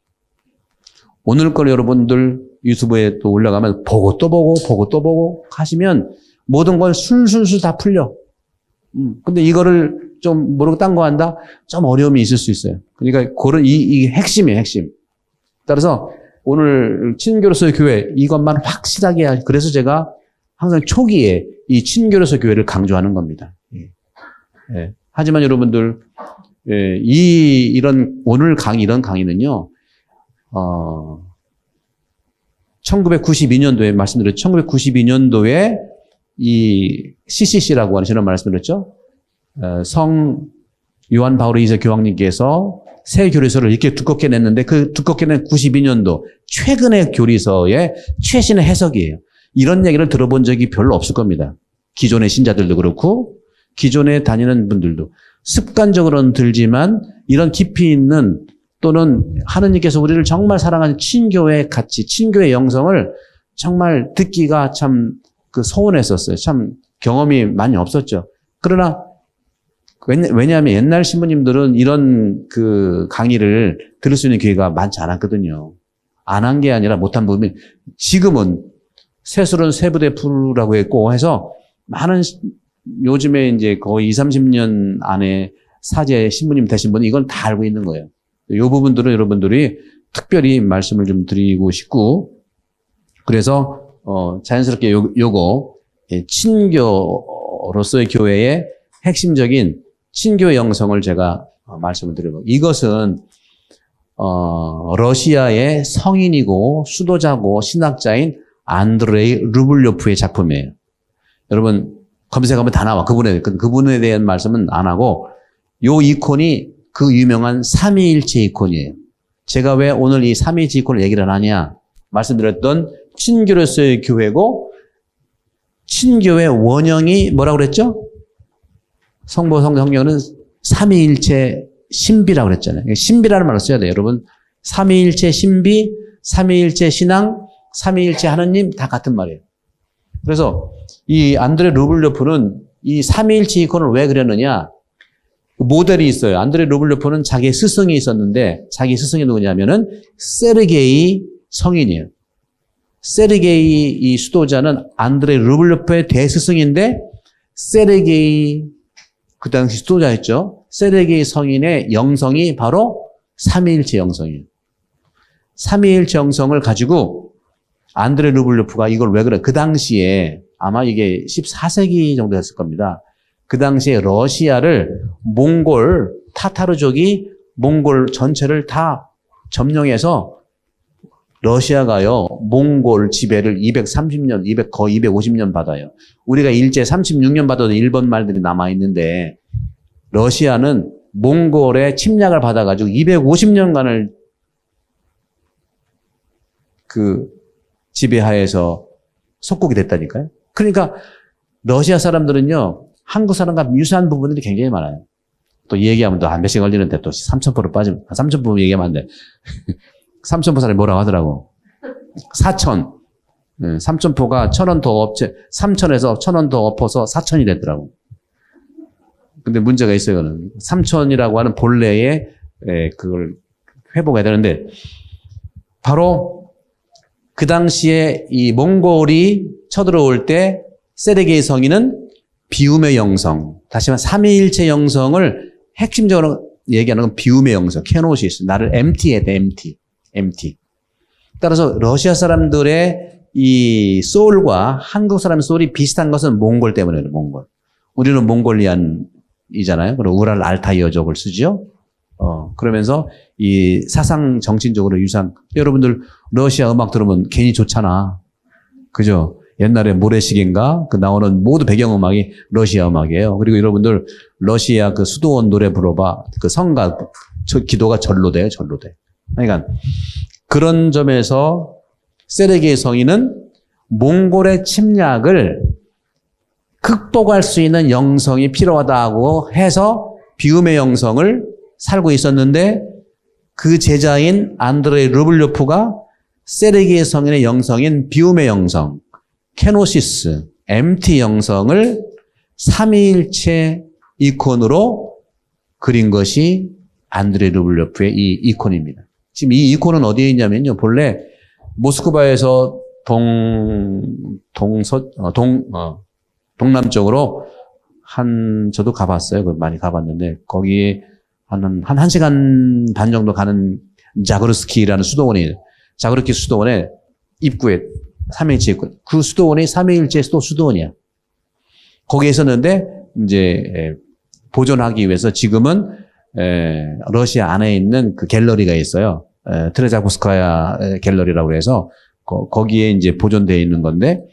오늘 걸 여러분들 유튜브에 또 올라가면 보고 또 보고 하시면 모든 걸 술술술 다 풀려. 근데 이거를 좀 모르고 딴 거 한다? 좀 어려움이 있을 수 있어요. 그러니까 이게 핵심이에요, 핵심. 따라서 오늘 친교로서의 교회 이것만 확실하게 해야. 그래서 제가 항상 초기에 이 친교로서의 교회를 강조하는 겁니다. 하지만 여러분들 오늘 이런 강의는요. 1992년도에 말씀드렸죠. 1992년도에 이 CCC라고 하는 저런 말씀드렸죠. 성 요한 바울 2세 교황님께서 새 교리서를 이렇게 두껍게 냈는데 그 두껍게 낸 92년도 최근의 교리서의 최신의 해석이에요. 이런 얘기를 들어본 적이 별로 없을 겁니다. 기존의 신자들도 그렇고 기존에 다니는 분들도 습관적으로는 들지만 이런 깊이 있는 또는 하느님께서 우리를 정말 사랑하는 친교의 가치, 친교의 영성을 정말 듣기가 참 소원했었어요. 참 경험이 많이 없었죠. 그러나 왜냐하면 옛날 신부님들은 이런 그 강의를 들을 수 있는 기회가 많지 않았거든요. 안 한 게 아니라 못한 부분이, 지금은 세술은 세부대풀이라고 했고 해서 많은 요즘에 이제 거의 20, 30년 안에 사제 신부님 되신 분은 이건 다 알고 있는 거예요. 이 부분들은 여러분들이 특별히 말씀을 좀 드리고 싶고, 그래서 자연스럽게 요거 친교로서의 교회의 핵심적인 친교의 영성을 제가 말씀을 드리고, 이것은 러시아의 성인이고 수도자고 신학자인 안드레이 루블요프의 작품이에요. 여러분 검색하면 다 나와. 그분에 대한 말씀은 안 하고, 요 이콘이 그 유명한 삼위일체 이콘이에요. 제가 왜 오늘 이 삼위일체 이콘을 얘기를 하냐, 말씀드렸던 친교로서의 교회고, 친교의 원형이 뭐라고 그랬죠? 성경은 삼위일체 신비라고 그랬잖아요. 신비라는 말을 써야 돼요. 여러분, 삼위일체 신비, 삼위일체 신앙, 삼위일체 하느님 다 같은 말이에요. 그래서 이 안드레 루블요프는 이 삼위일체 이콘을 왜 그렸느냐, 모델이 있어요. 안드레 루블요프는 자기의 스승이 있었는데, 자기 스승이 누구냐면은 세르게이 성인이에요. 세르게이 이 수도자는 안드레 루블요프의 대스승인데, 세르게이 그 당시 수도자였죠. 세르게이 성인의 영성이 바로 삼위일체 영성이에요. 삼위일체 영성을 가지고 안드레 루블요프가 이걸 왜 그래? 그 당시에 아마 이게 14세기 정도 됐을 겁니다. 그 당시에 러시아를 몽골 타타르족이 몽골 전체를 다 점령해서, 러시아가요 몽골 지배를 230년, 거의 250년 받아요. 우리가 일제 36년 받아도 일본 말들이 남아 있는데, 러시아는 몽골의 침략을 받아가지고 250년간을 그 지배하에서 속국이 됐다니까요. 그러니까 러시아 사람들은요 한국 사람과 유사한 부분들이 굉장히 많아요. 또 얘기하면 또 한 몇씩 걸리는데 또 3,000%로 빠지면, 3,000% 얘기하면 안 돼. 3,000% 사람이 뭐라고 하더라고. 4,000. 3,000%가 1,000원 더 3,000에서 1,000원 더 엎어서 4,000이 됐더라고. 근데 문제가 있어요, 이거는. 3,000이라고 하는 본래의 그걸 회복해야 되는데, 바로 그 당시에 이 몽골이 쳐들어올 때 세르게이 성인은 비움의 영성, 다시 말해 삼위일체 영성을 핵심적으로 얘기하는 건 비움의 영성, 케노시스, 나를 empty해야 돼, empty. 따라서 러시아 사람들의 이 소울과 한국 사람의 소울이 비슷한 것은 몽골 때문이에요, 몽골. 우리는 몽골리안이잖아요. 그리고 우랄 알타이어족을 쓰죠. 그러면서 이 사상 정신적으로 유사한, 여러분들 러시아 음악 들으면 괜히 좋잖아. 그죠? 옛날에 모래시계인가? 그 나오는 모두 배경음악이 러시아 음악이에요. 그리고 여러분들 러시아 그 수도원 노래 불러봐. 그 성가, 기도가 절로 돼요, 절로 돼. 그러니까 그런 점에서 세르게이 성인은 몽골의 침략을 극복할 수 있는 영성이 필요하다고 해서 비움의 영성을 살고 있었는데, 그 제자인 안드레이 루블요프가 세르게이 성인의 영성인 비움의 영성, 케노시스, MT 영성을 삼위일체 이콘으로 그린 것이 안드레이 루블요프의 이 이콘입니다. 지금 이 이콘은 어디에 있냐면요, 본래 모스크바에서 동남쪽으로 저도 가봤어요. 많이 가봤는데, 거기에 한 1시간 반 정도 가는 자그르스키라는 수도원이, 자그르스키 수도원의 입구에 삼위일체 있고, 그 수도원이 삼위일체 수도원이야. 거기에 있었는데, 이제, 보존하기 위해서 지금은, 러시아 안에 있는 그 갤러리가 있어요. 트레자코스카야 갤러리라고 해서, 거기에 이제 보존되어 있는 건데,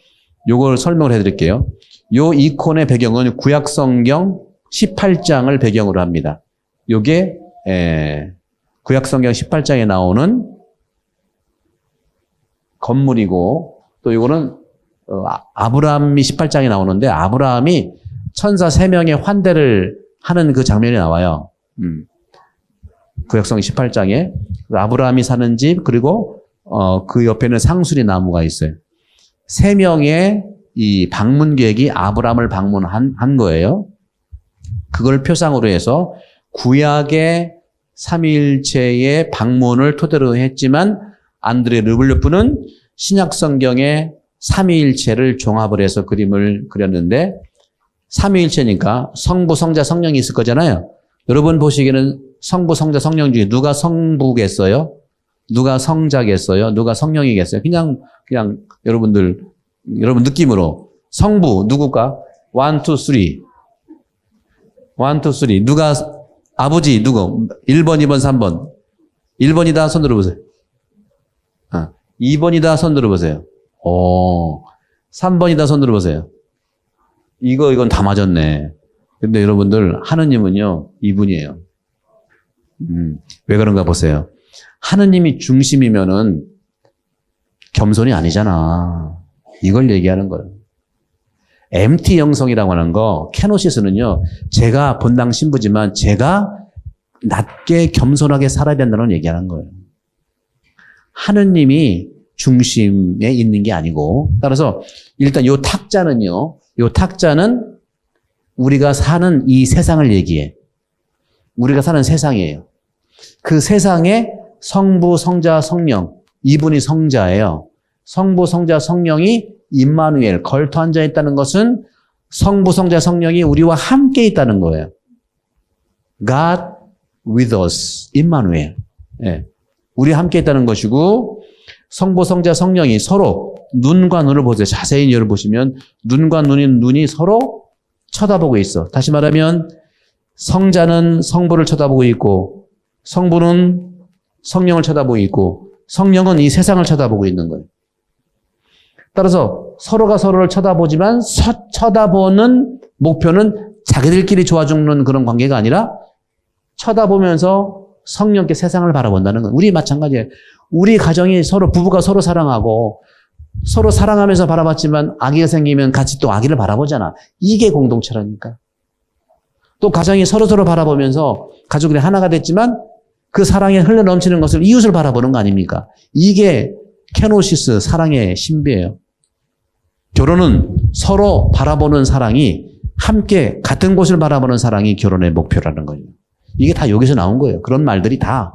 요걸 설명을 해드릴게요. 요 이콘의 배경은 구약성경 18장을 배경으로 합니다. 요게, 구약성경 18장에 나오는 건물이고, 또 이거는 아브라함이 18장에 나오는데, 아브라함이 천사 3명의 환대를 하는 그 장면이 나와요. 구약성 18장에 아브라함이 사는 집, 그리고 그 옆에는 상수리 나무가 있어요. 3명의 이 방문객이 아브라함을 방문한 거예요. 그걸 표상으로 해서 구약의 삼위일체의 방문을 토대로 했지만 안드레 르블레프는 신약 성경의 삼위일체를 종합을 해서 그림을 그렸는데 삼위일체니까 성부, 성자, 성령이 있을 거잖아요. 여러분 보시기에는 성부, 성자, 성령 중에 누가 성부겠어요? 누가 성자겠어요? 누가 성령이겠어요? 그냥 여러분 느낌으로 성부 누굴까? 1, 2, 3. 1, 2, 3. 누가 아버지 누구? 1번, 2번, 3번. 1번이다 손 들어보세요. 2번이다 손 들어보세요. 3번이다 손 들어보세요. 이건 다 맞았네. 근데 여러분들 하느님은요 2분이에요. 왜 그런가 보세요. 하느님이 중심이면은 겸손이 아니잖아. 이걸 얘기하는 거예요. MT 영성이라고 하는 거, 케노시스는요, 제가 본당 신부지만 제가 낮게 겸손하게 살아야 된다는 얘기하는 거예요. 하느님이 중심에 있는 게 아니고, 따라서 일단 요 탁자는 우리가 사는 이 세상을 얘기해. 우리가 사는 세상이에요. 그 세상에 성부, 성자, 성령, 이분이 성자예요. 성부, 성자, 성령이 임마누엘, 걸터 앉아 있다는 것은 성부, 성자, 성령이 우리와 함께 있다는 거예요. God with us, 임마누엘. 예. 우리 함께 있다는 것이고, 성부, 성자, 성령이 서로 눈과 눈을 보세요. 자세히 열어보시면 눈과 눈이 서로 쳐다보고 있어. 다시 말하면 성자는 성부를 쳐다보고 있고, 성부는 성령을 쳐다보고 있고, 성령은 이 세상을 쳐다보고 있는 거예요. 따라서 서로가 서로를 쳐다보지만 쳐다보는 목표는 자기들끼리 좋아 죽는 그런 관계가 아니라 쳐다보면서 성령께 세상을 바라본다는 거예요. 우리 마찬가지예요. 우리 가정이 부부가 서로 사랑하고 서로 사랑하면서 바라봤지만 아기가 생기면 같이 또 아기를 바라보잖아. 이게 공동체라니까. 또 가정이 서로 바라보면서 가족들이 하나가 됐지만 그 사랑에 흘러 넘치는 것을 이웃을 바라보는 거 아닙니까? 이게 케노시스, 사랑의 신비예요. 결혼은 서로 바라보는 사랑이 함께 같은 곳을 바라보는 사랑이 결혼의 목표라는 거예요. 이게 다 여기서 나온 거예요. 그런 말들이 다.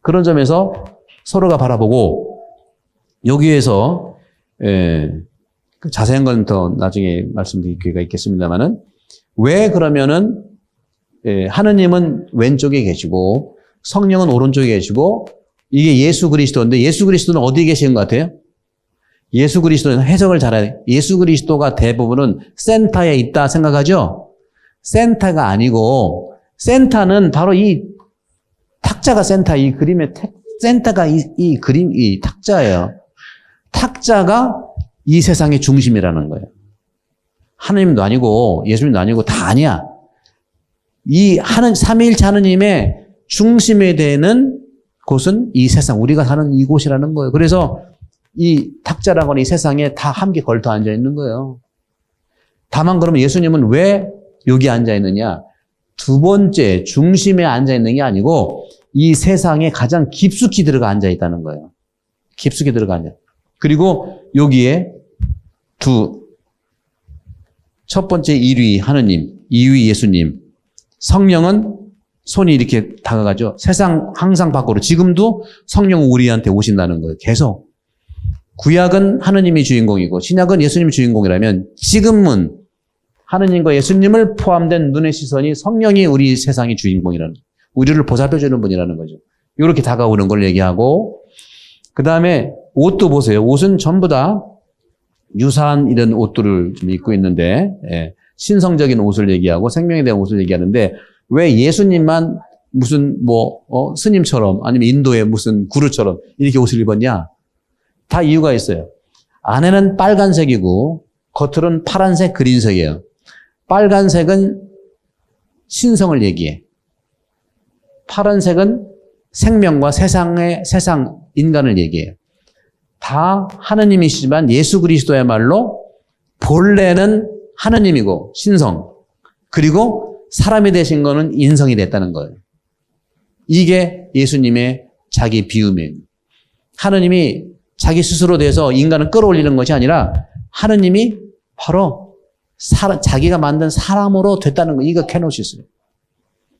그런 점에서 서로가 바라보고 여기에서 자세한 건 더 나중에 말씀드릴 기회가 있겠습니다만은 왜 그러면은 하느님은 왼쪽에 계시고 성령은 오른쪽에 계시고 이게 예수 그리스도인데 예수 그리스도는 어디에 계시는 것 같아요? 예수 그리스도는 해석을 잘해야 돼요. 예수 그리스도가 대부분은 센터에 있다 생각하죠? 센터가 아니고 센터는 바로 이 탁자가 센터, 이 그림의 센터가 이 그림, 이 탁자예요. 탁자가 이 세상의 중심이라는 거예요. 하느님도 아니고 예수님도 아니고 다 아니야. 이 삼위일체 하느님의 중심에 되는 곳은 이 세상, 우리가 사는 이곳이라는 거예요. 그래서 이 탁자라고 하는 이 세상에 다 함께 걸터 앉아 있는 거예요. 다만 그러면 예수님은 왜 여기 앉아 있느냐? 두 번째 중심에 앉아 있는 게 아니고 이 세상에 가장 깊숙이 들어가 앉아 있다는 거예요. 깊숙이 들어가 앉아. 그리고 여기에 첫 번째 1위 하느님, 2위 예수님, 성령은 손이 이렇게 다가가죠. 세상 항상 밖으로. 지금도 성령은 우리한테 오신다는 거예요. 계속. 구약은 하느님이 주인공이고 신약은 예수님이 주인공이라면 지금은 하느님과 예수님을 포함된 눈의 시선이 성령이 우리 세상의 주인공이라는, 우리를 보살펴주는 분이라는 거죠. 이렇게 다가오는 걸 얘기하고, 그 다음에 옷도 보세요. 옷은 전부 다 유사한 이런 옷들을 좀 입고 있는데, 신성적인 옷을 얘기하고 생명에 대한 옷을 얘기하는데, 왜 예수님만 무슨 스님처럼 아니면 인도의 무슨 구루처럼 이렇게 옷을 입었냐? 다 이유가 있어요. 안에는 빨간색이고 겉으로는 파란색, 그린색이에요. 빨간색은 신성을 얘기해. 파란색은 생명과 세상, 인간을 얘기해요. 다 하느님이시지만 예수 그리스도야말로 본래는 하느님이고 신성, 그리고 사람이 되신 거는 인성이 됐다는 거예요. 이게 예수님의 자기 비유입니다. 하느님이 자기 스스로 돼서 인간을 끌어올리는 것이 아니라 하느님이 바로 자기가 만든 사람으로 됐다는 거, 이거 케노시스예요.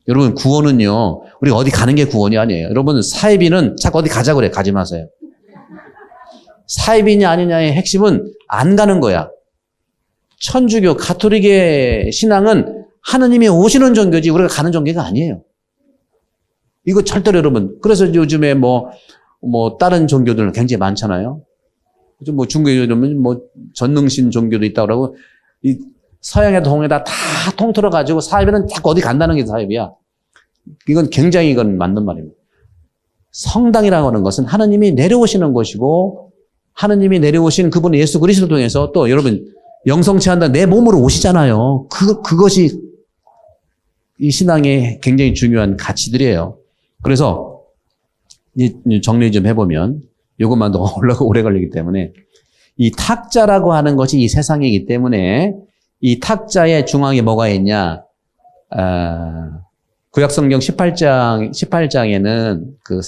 여러분, 구원은요, 우리가 어디 가는 게 구원이 아니에요. 여러분, 사이비는 자꾸 어디 가자 그래. 가지 마세요. 사이비냐 아니냐의 핵심은 안 가는 거야. 천주교, 가톨릭의 신앙은 하느님이 오시는 종교지 우리가 가는 종교가 아니에요. 이거 절대로 여러분. 그래서 요즘에 다른 종교들은 굉장히 많잖아요. 뭐 중국에 전능신 종교도 있다고 그러고, 이 서양의 동에다 다 통틀어가지고 사이비는 자꾸 어디 간다는 게 사이비야. 이건 굉장히 이건 맞는 말입니다. 성당이라고 하는 것은 하느님이 내려오시는 것이고, 하느님이 내려오신 그분 예수 그리스도 통해서 또 여러분, 영성치 한다 내 몸으로 오시잖아요. 그것이 이 신앙의 굉장히 중요한 가치들이에요. 그래서 정리 좀 해보면, 이것만 더 오래 걸리기 때문에, 이 탁자라고 하는 것이 이 세상이기 때문에, 이 탁자의 중앙에 뭐가 있냐? 구약성경 18장에는 그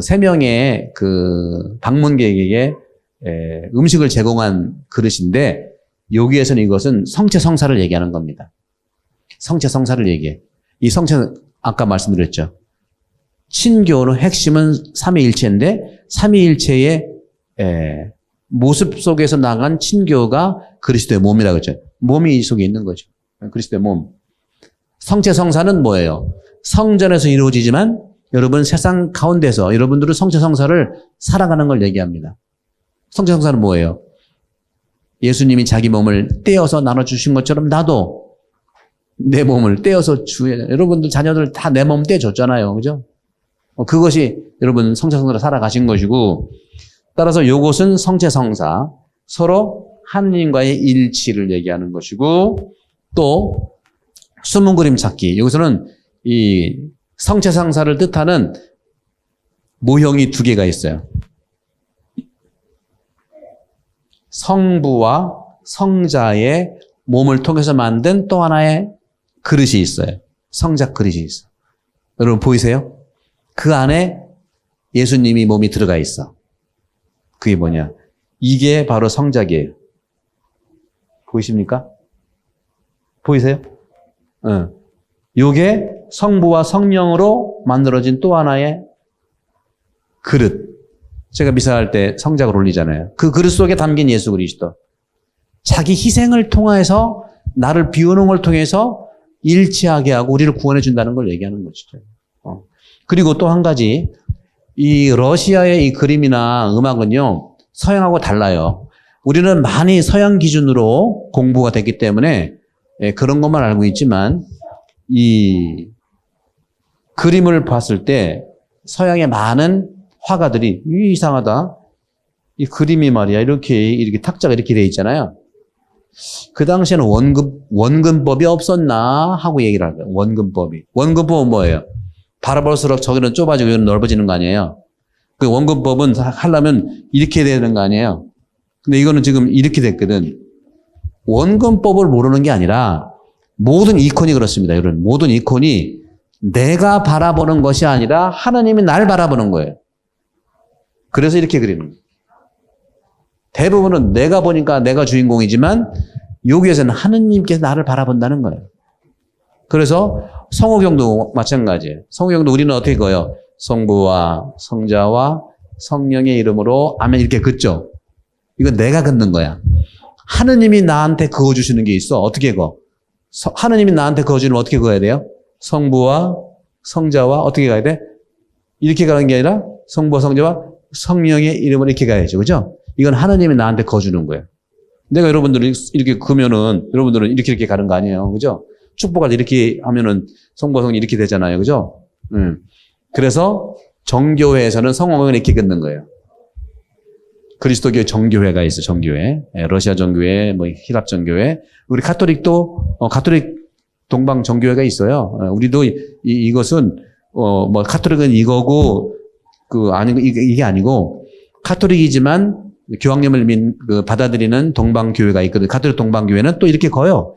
3명의 그 방문객에게 음식을 제공한 그릇인데, 여기에서는 이것은 성체성사를 얘기하는 겁니다. 성체성사를 얘기해. 이 성체는 아까 말씀드렸죠. 신교의 핵심은 삼위일체인데, 삼위일체의 모습 속에서 나간 친교가 그리스도의 몸이라고 했죠. 몸이 이 속에 있는 거죠. 그리스도의 몸. 성체성사는 뭐예요? 성전에서 이루어지지만 여러분 세상 가운데서 여러분들은 성체성사를 살아가는 걸 얘기합니다. 성체성사는 뭐예요? 예수님이 자기 몸을 떼어서 나눠주신 것처럼 나도 내 몸을 떼어서 여러분들 자녀들 다 내 몸 떼줬잖아요. 그죠? 그것이 여러분 성체성사로 살아가신 것이고, 따라서 이것은 성체성사, 서로 하느님과의 일치를 얘기하는 것이고, 또 숨은 그림 찾기. 여기서는 이 성체성사를 뜻하는 모형이 2개가 있어요. 성부와 성자의 몸을 통해서 만든 또 하나의 그릇이 있어요. 성작 그릇이 있어. 여러분 보이세요? 그 안에 예수님이 몸이 들어가 있어. 그게 뭐냐? 이게 바로 성작이에요. 보이십니까? 보이세요? 요게 성부와 성령으로 만들어진 또 하나의 그릇. 제가 미사할 때 성작을 올리잖아요. 그 그릇 속에 담긴 예수 그리스도. 자기 희생을 통해서 나를 비우는 걸 통해서 일치하게 하고 우리를 구원해 준다는 걸 얘기하는 것이죠. 그리고 또 한 가지, 이 러시아의 이 그림이나 음악은요, 서양하고 달라요. 우리는 많이 서양 기준으로 공부가 됐기 때문에 그런 것만 알고 있지만, 이 그림을 봤을 때 서양의 많은 화가들이 이상하다. 이 그림이 말이야. 이렇게 탁자가 이렇게 돼 있잖아요. 그 당시에는 원근법이 없었나 하고 얘기를 하고요. 원근법이. 원근법은 뭐예요? 바라볼수록 저기는 좁아지고 여기는 넓어지는 거 아니에요? 그 원근법은 하려면 이렇게 되는 거 아니에요? 근데 이거는 지금 이렇게 됐거든. 원근법을 모르는 게 아니라 모든 이콘이 그렇습니다. 여러분, 모든 이콘이 내가 바라보는 것이 아니라 하나님이 날 바라보는 거예요. 그래서 이렇게 그리는 거예요. 대부분은 내가 보니까 내가 주인공이지만 여기에서는 하느님께서 나를 바라본다는 거예요. 그래서 성호경도 마찬가지예요. 성호경도 우리는 어떻게 그어요? 성부와 성자와 성령의 이름으로 아멘 이렇게 긋죠. 이건 내가 긋는 거야. 하느님이 나한테 그어주시는 게 있어. 어떻게 그어? 하느님이 나한테 그어주면 어떻게 그어야 돼요? 성부와 성자와 어떻게 가야 돼? 이렇게 가는 게 아니라 성부와 성자와 성령의 이름으로 이렇게 가야죠. 그죠? 이건 하느님이 나한테 거주는 거예요. 내가 여러분들이 이렇게 그러면은 여러분들은 이렇게 가는 거 아니에요. 그죠? 축복할 이렇게 하면은 성부와 성령 이렇게 되잖아요. 그죠? 그래서 정교회에서는 성호경을 이렇게 긋는 거예요. 그리스도교회 정교회가 있어요. 정교회. 러시아 정교회, 히랍 정교회. 우리 가톨릭도 가톨릭 동방 정교회가 있어요. 우리도 이것은 가톨릭은 이거고 이게 아니고 가톨릭이지만 교황님을 받아들이는 동방교회가 있거든요. 가톨릭 동방교회는 또 이렇게 거요.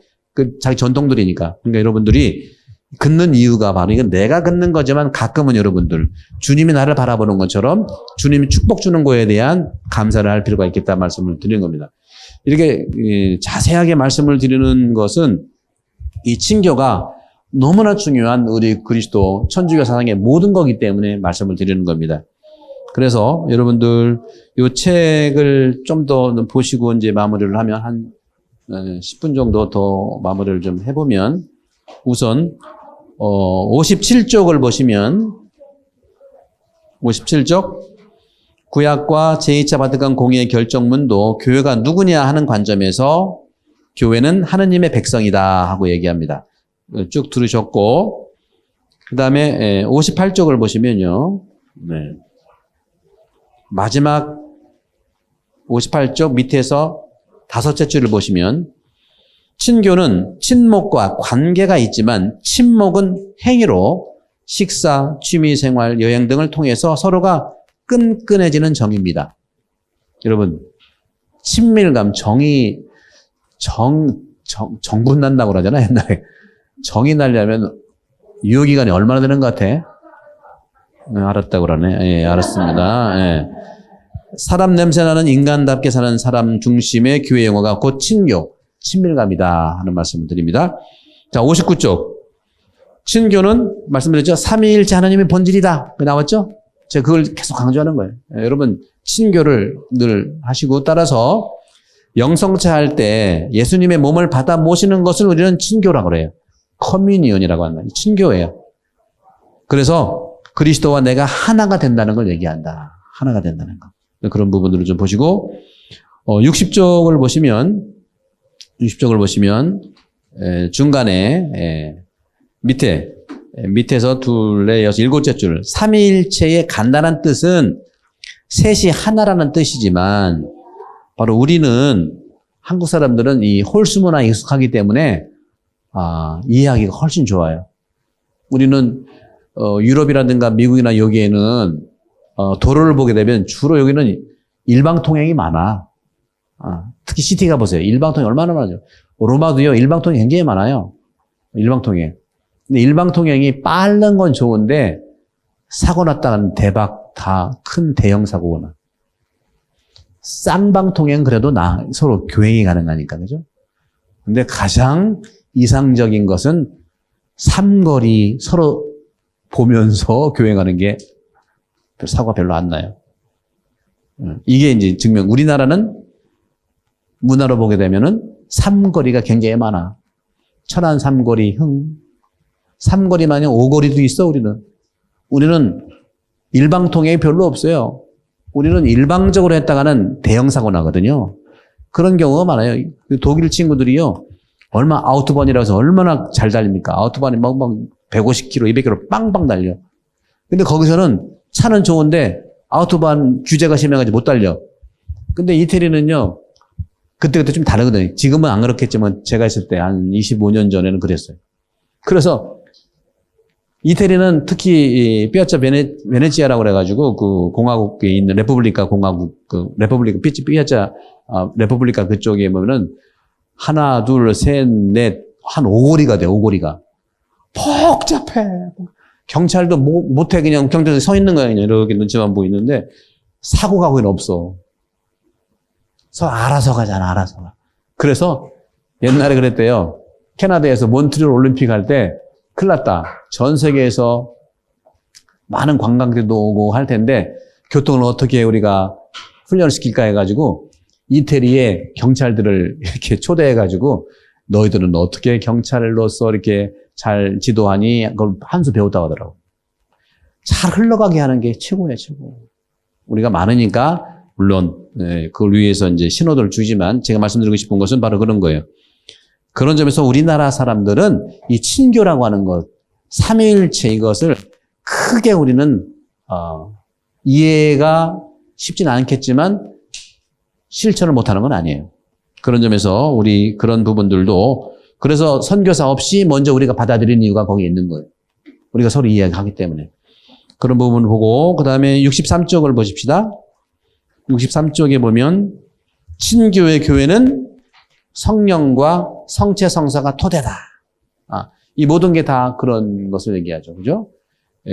자기 전통들이니까. 그러니까 여러분들이 긋는 이유가 바로 이건 내가 긋는 거지만 가끔은 여러분들 주님이 나를 바라보는 것처럼 주님이 축복 주는 거에 대한 감사를 할 필요가 있겠다 말씀을 드린 겁니다. 이렇게 자세하게 말씀을 드리는 것은 이 친교가 너무나 중요한 우리 그리스도 천주교 사상의 모든 거기 때문에 말씀을 드리는 겁니다. 그래서 여러분들 이 책을 좀 더 보시고 이제 마무리를 하면 한 10분 정도 더 마무리를 좀 해보면 우선 57쪽을 보시면 57쪽 구약과 제2차 바티칸 공의의 결정문도 교회가 누구냐 하는 관점에서 교회는 하느님의 백성이다 하고 얘기합니다. 쭉 들으셨고 그 다음에 58쪽을 보시면요. 네. 마지막 58쪽 밑에서 다섯째 줄을 보시면 친교는 친목과 관계가 있지만 친목은 행위로 식사, 취미생활, 여행 등을 통해서 서로가 끈끈해지는 정입니다. 여러분 친밀감, 정이 정분 난다고 그러잖아 옛날에. 정이 나려면 유효기간이 얼마나 되는 것 같아? 알았다고 그러네. 예, 알았습니다. 예. 사람 냄새나는 인간답게 사는 사람 중심의 교회 용어가 곧 친교, 친밀감이다 하는 말씀을 드립니다. 자, 59쪽. 친교는 말씀드렸죠. 삼위일체 하나님의 본질이다. 나왔죠? 제가 그걸 계속 강조하는 거예요. 예, 여러분 친교를 늘 하시고 따라서 영성체 할 때 예수님의 몸을 받아 모시는 것을 우리는 친교라고 그래요. 커뮤니언이라고 한다. 친교예요. 그래서 그리스도와 내가 하나가 된다는 걸 얘기한다. 하나가 된다는 거. 그런 부분들을 좀 보시고 60쪽을 보시면 중간에 밑에서 둘, 넷, 여섯, 일곱째 줄 삼위일체의 간단한 뜻은 셋이 하나라는 뜻이지만 바로 우리는 한국 사람들은 이 홀수 문화에 익숙하기 때문에 이해하기가 훨씬 좋아요. 우리는 유럽이라든가 미국이나 여기에는 도로를 보게 되면 주로 여기는 일방통행이 많아. 특히 시티 가보세요. 일방통행 얼마나 많아요. 로마도요. 일방통행이 굉장히 많아요. 일방통행. 근데 일방통행이 빠른 건 좋은데 사고 났다가는 대박 다 큰 대형 사고가 나. 쌍방통행 그래도 서로 교행이 가능하니까 그죠? 근데 가장 이상적인 것은 삼거리 서로 보면서 교행하는 게 사고가 별로 안 나요. 이게 이제 증명, 우리나라는 문화로 보게 되면은 삼거리가 굉장히 많아. 천안 삼거리, 삼거리만이 오거리도 있어, 우리는. 우리는 일방통행이 별로 없어요. 우리는 일방적으로 했다가는 대형 사고 나거든요. 그런 경우가 많아요. 독일 친구들이요. 아우토반이라고 해서 얼마나 잘 달립니까? 아우토반이 막 150km, 200km 빵빵 달려. 근데 거기서는 차는 좋은데 아우토반 규제가 심해가지고 못 달려. 근데 이태리는요, 그때그때 좀 다르거든요. 지금은 안 그렇겠지만 제가 있을 때 한 25년 전에는 그랬어요. 그래서 이태리는 특히 피아차 베네치아라고 그래가지고 그 공화국에 있는 레포블리카 공화국, 피아차 레포블리카 그쪽에 보면은 하나, 둘, 셋, 넷, 한 5거리가 돼, 5거리가. 복잡해. 경찰도 못해, 그냥 경찰서 서 있는 거야, 그냥 이렇게 눈치만 보이는데, 사고가 거긴 없어. 알아서 가잖아, 알아서 가. 그래서 옛날에 그랬대요. 캐나다에서 몬트리올 올림픽 할 때, 큰일 났다. 전 세계에서 많은 관광객도 오고 할 텐데, 교통을 어떻게 우리가 훈련을 시킬까 해가지고, 이태리에 경찰들을 이렇게 초대해가지고 너희들은 어떻게 경찰로서 이렇게 잘 지도하니? 그걸 한 수 배웠다고 하더라고. 잘 흘러가게 하는 게 최고예요, 최고. 우리가 많으니까 물론 그걸 위해서 이제 신호들을 주지만 제가 말씀드리고 싶은 것은 바로 그런 거예요. 그런 점에서 우리나라 사람들은 이 친교라고 하는 것, 삼위일체 이것을 크게 우리는 이해가 쉽진 않겠지만 실천을 못하는 건 아니에요. 그런 점에서 우리 그런 부분들도 그래서 선교사 없이 먼저 우리가 받아들이는 이유가 거기에 있는 거예요. 우리가 서로 이해하기 때문에. 그런 부분을 보고 그 다음에 63쪽을 보십시다. 63쪽에 보면 친교의 교회는 성령과 성체 성사가 토대다. 이 모든 게 다 그런 것을 얘기하죠. 그죠?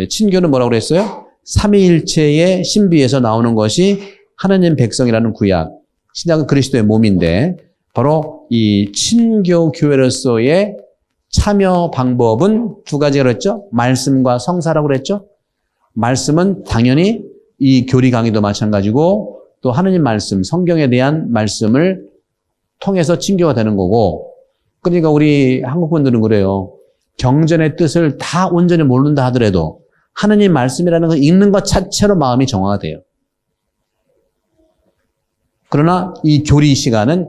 친교는 뭐라고 그랬어요? 삼위일체의 신비에서 나오는 것이 하나님 백성이라는 구약. 신약은 그리스도의 몸인데 바로 이 친교 교회로서의 참여 방법은 두 가지가 그랬죠. 말씀과 성사라고 그랬죠. 말씀은 당연히 이 교리 강의도 마찬가지고 또 하느님 말씀, 성경에 대한 말씀을 통해서 친교가 되는 거고 그러니까 우리 한국 분들은 그래요. 경전의 뜻을 다 온전히 모른다 하더라도 하느님 말씀이라는 거 읽는 것 자체로 마음이 정화가 돼요. 그러나 이 교리 시간은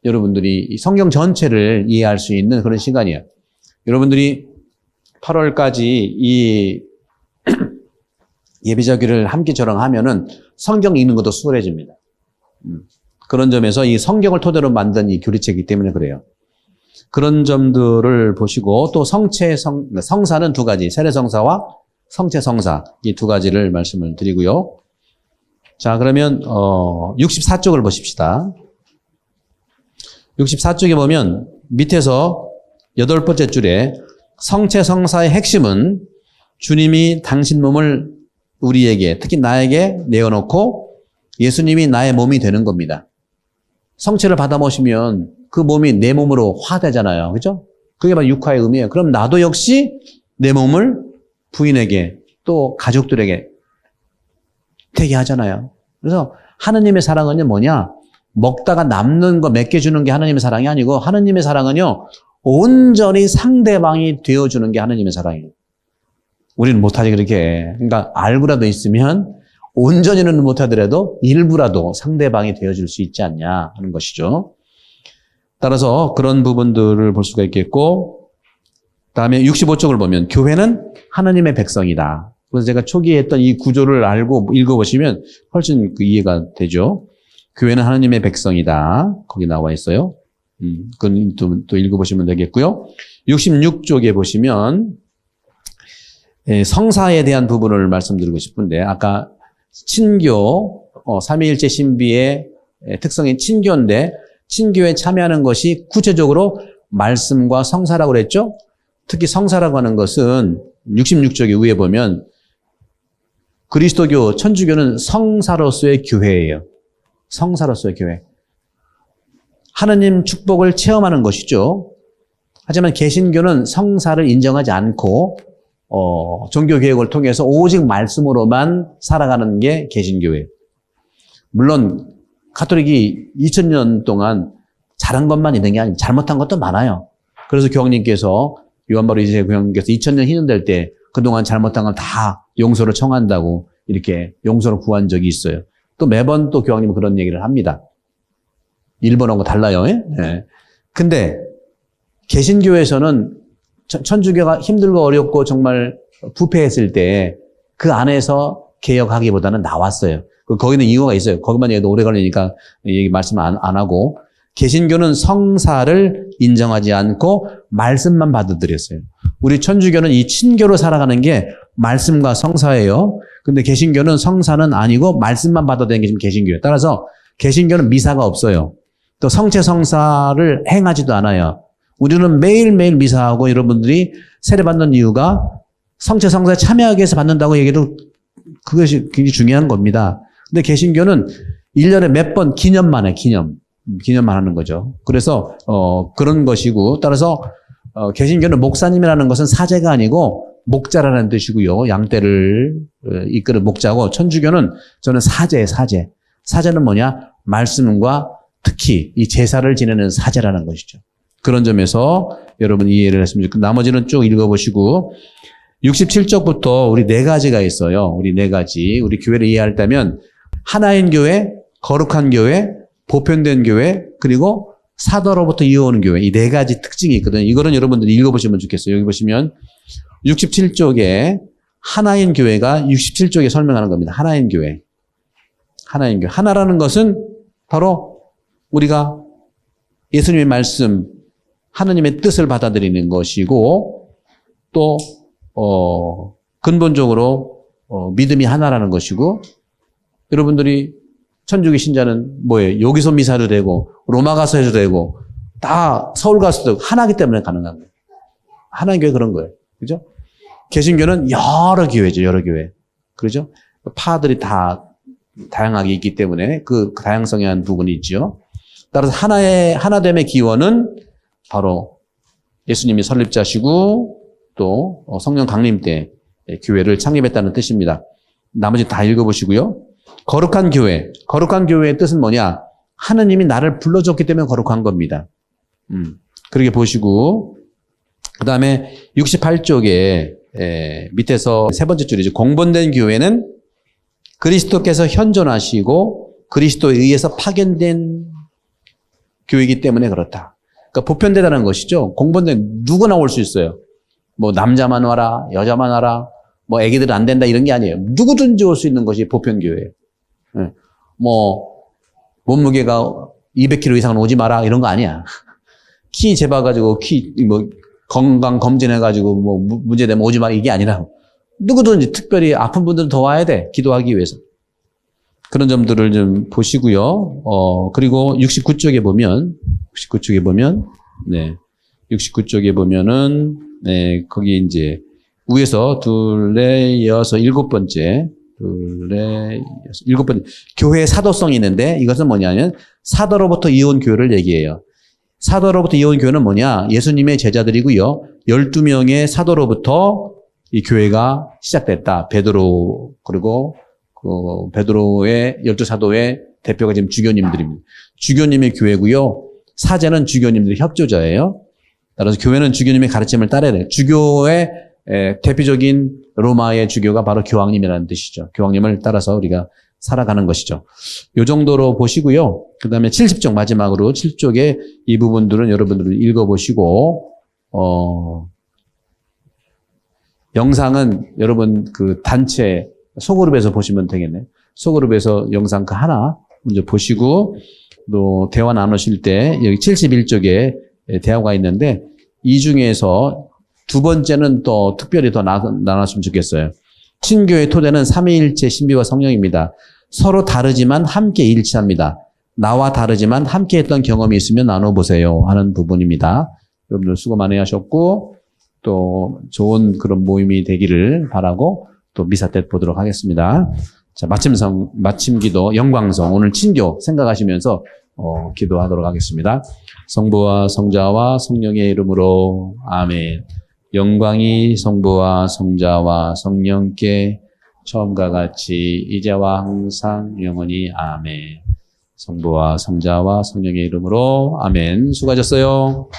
여러분들이 성경 전체를 이해할 수 있는 그런 시간이에요. 여러분들이 8월까지 이 예비자기를 함께 저랑 하면은 성경 읽는 것도 수월해집니다. 그런 점에서 이 성경을 토대로 만든 이 교리책이기 때문에 그래요. 그런 점들을 보시고 또 성사는 두 가지, 세례성사와 성체성사 이 두 가지를 말씀을 드리고요. 자, 그러면 64쪽을 보십시다. 64쪽에 보면 밑에서 8번째 줄에 성체성사의 핵심은 주님이 당신 몸을 우리에게, 특히 나에게 내어놓고 예수님이 나의 몸이 되는 겁니다. 성체를 받아 모시면 그 몸이 내 몸으로 화되잖아요. 그죠? 그게 바로 육화의 의미예요. 그럼 나도 역시 내 몸을 부인에게 또 가족들에게 되게 하잖아요. 그래서 하느님의 사랑은요 뭐냐? 먹다가 남는 거 몇 개 주는 게 하느님의 사랑이 아니고 하느님의 사랑은요 온전히 상대방이 되어주는 게 하느님의 사랑이에요. 우리는 못하지 그렇게. 그러니까 알고라도 있으면 온전히는 못하더라도 일부라도 상대방이 되어줄 수 있지 않냐 하는 것이죠. 따라서 그런 부분들을 볼 수가 있겠고 다음에 65쪽을 보면 교회는 하나님의 백성이다. 그래서 제가 초기에 했던 이 구조를 알고 읽어보시면 훨씬 이해가 되죠. 교회는 하나님의 백성이다. 거기 나와 있어요. 그건 또 읽어보시면 되겠고요. 66쪽에 보시면 성사에 대한 부분을 말씀드리고 싶은데 아까 친교, 삼위일체 신비의 특성인 친교인데 친교에 참여하는 것이 구체적으로 말씀과 성사라고 그랬죠. 특히 성사라고 하는 것은 66쪽에 위에 보면 그리스도교, 천주교는 성사로서의 교회예요. 성사로서의 교회. 하느님 축복을 체험하는 것이죠. 하지만 개신교는 성사를 인정하지 않고 종교개혁을 통해서 오직 말씀으로만 살아가는 게 개신교예요. 물론 가톨릭이 2000년 동안 잘한 것만 있는 게 아니고 잘못한 것도 많아요. 그래서 교황님께서 요한바로 2세 교황님께서 2000년 희년될 때 그동안 잘못한 건 다 용서를 청한다고 이렇게 용서를 구한 적이 있어요. 또 매번 또 교황님은 그런 얘기를 합니다. 일본하고 달라요. 네. 근데 개신교에서는 천주교가 힘들고 어렵고 정말 부패했을 때 그 안에서 개혁하기보다는 나왔어요. 거기는 이유가 있어요. 거기만 얘기해도 오래 걸리니까 얘기 말씀 안 하고 개신교는 성사를 인정하지 않고 말씀만 받아들였어요. 우리 천주교는 이 친교로 살아가는 게 말씀과 성사예요. 근데 개신교는 성사는 아니고 말씀만 받아들이는 게 지금 개신교예요. 따라서 개신교는 미사가 없어요. 또 성체성사를 행하지도 않아요. 우리는 매일매일 미사하고 여러분들이 세례받는 이유가 성체성사에 참여하기 위해서 받는다고 얘기해도 그것이 굉장히 중요한 겁니다. 근데 개신교는 1년에 몇 번 기념만 해, 기념만 하는 거죠. 그래서 그런 것이고 따라서 개신교는 목사님이라는 것은 사제가 아니고 목자라는 뜻이고요. 양떼를 이끄는 목자고 천주교는 저는 사제예요, 사제. 사제는 뭐냐? 말씀과 특히 이 제사를 지내는 사제라는 것이죠. 그런 점에서 여러분 이해를 했으면 좋겠고 나머지는 쭉 읽어보시고 67쪽부터 우리 네 가지가 있어요. 우리 네 가지. 우리 교회를 이해하려면 하나인 교회, 거룩한 교회, 보편된 교회, 그리고 사도로부터 이어오는 교회. 이 네 가지 특징이 있거든요. 이거는 여러분들이 읽어보시면 좋겠어요. 여기 보시면 67쪽에 하나인 교회가 67쪽에 설명하는 겁니다. 하나인 교회. 하나인 교회. 하나라는 것은 바로 우리가 예수님의 말씀, 하나님의 뜻을 받아들이는 것이고 또 근본적으로 믿음이 하나라는 것이고 여러분들이 천주교 신자는 뭐예요? 여기서 미사도 되고 로마 가서 해도 되고 다 서울 가서도 하나이기 때문에 가능한 거예요. 하나인 교회 그런 거예요. 그죠? 개신교는 여러 교회죠. 여러 교회. 그렇죠? 파들이 다 다양하게 있기 때문에 그 다양성에 한 부분이 있죠. 따라서 하나됨의 기원은 바로 예수님이 설립자시고 또 성령 강림 때 교회를 창립했다는 뜻입니다. 나머지 다 읽어보시고요. 거룩한 교회. 거룩한 교회의 뜻은 뭐냐? 하느님이 나를 불러줬기 때문에 거룩한 겁니다. 그렇게 보시고, 그 다음에 68쪽에 밑에서 세 번째 줄이죠. 공본된 교회는 그리스도께서 현존하시고 그리스도에 의해서 파견된 교회이기 때문에 그렇다. 그러니까 보편되다는 것이죠. 공본된 누구나 올 수 있어요. 뭐 남자만 와라, 여자만 와라, 뭐 애기들 안 된다 이런 게 아니에요. 누구든지 올 수 있는 것이 보편교회예요. 뭐 몸무게가 200kg 이상은 오지 마라 이런 거 아니야. 키 재봐가지고 뭐 건강 검진해가지고 뭐 문제되면 오지 마라 이게 아니라 누구든지 특별히 아픈 분들은 더 와야 돼. 기도하기 위해서. 그런 점들을 좀 보시고요. 그리고 69쪽에 보면 네. 69쪽에 보면은 네, 거기 이제 위에서 둘, 넷, 여섯, 일곱 번째 교회의 사도성이 있는데 이것은 뭐냐면 사도로부터 이어온 교회를 얘기해요. 사도로부터 이어온 교회는 뭐냐? 예수님의 제자들이고요. 12명의 사도로부터 이 교회가 시작됐다. 베드로 그리고 베드로의 12사도의 대표가 지금 주교님들입니다. 주교님의 교회고요. 사제는 주교님들의 협조자예요. 따라서 교회는 주교님의 가르침을 따라야 돼요. 주교의 대표적인 로마의 주교가 바로 교황님이라는 뜻이죠. 교황님을 따라서 우리가 살아가는 것이죠. 이 정도로 보시고요. 그 다음에 70쪽 마지막으로 7쪽에 이 부분들은 여러분들 읽어보시고 영상은 여러분 그 단체 소그룹에서 보시면 되겠네요. 소그룹에서 영상 그 하나 먼저 보시고 또 대화 나누실 때 여기 71쪽에 대화가 있는데 이 중에서 두 번째는 또 특별히 더 나눴으면 좋겠어요. 친교의 토대는 삼위일체 신비와 성령입니다. 서로 다르지만 함께 일치합니다. 나와 다르지만 함께 했던 경험이 있으면 나눠보세요 하는 부분입니다. 여러분들 수고 많이 하셨고 또 좋은 그런 모임이 되기를 바라고 또 미사 때 보도록 하겠습니다. 자, 마침 기도 영광성 오늘 친교 생각하시면서 기도하도록 하겠습니다. 성부와 성자와 성령의 이름으로 아멘. 영광이 성부와 성자와 성령께 처음과 같이 이제와 항상 영원히 아멘. 성부와 성자와 성령의 이름으로 아멘. 수고하셨어요.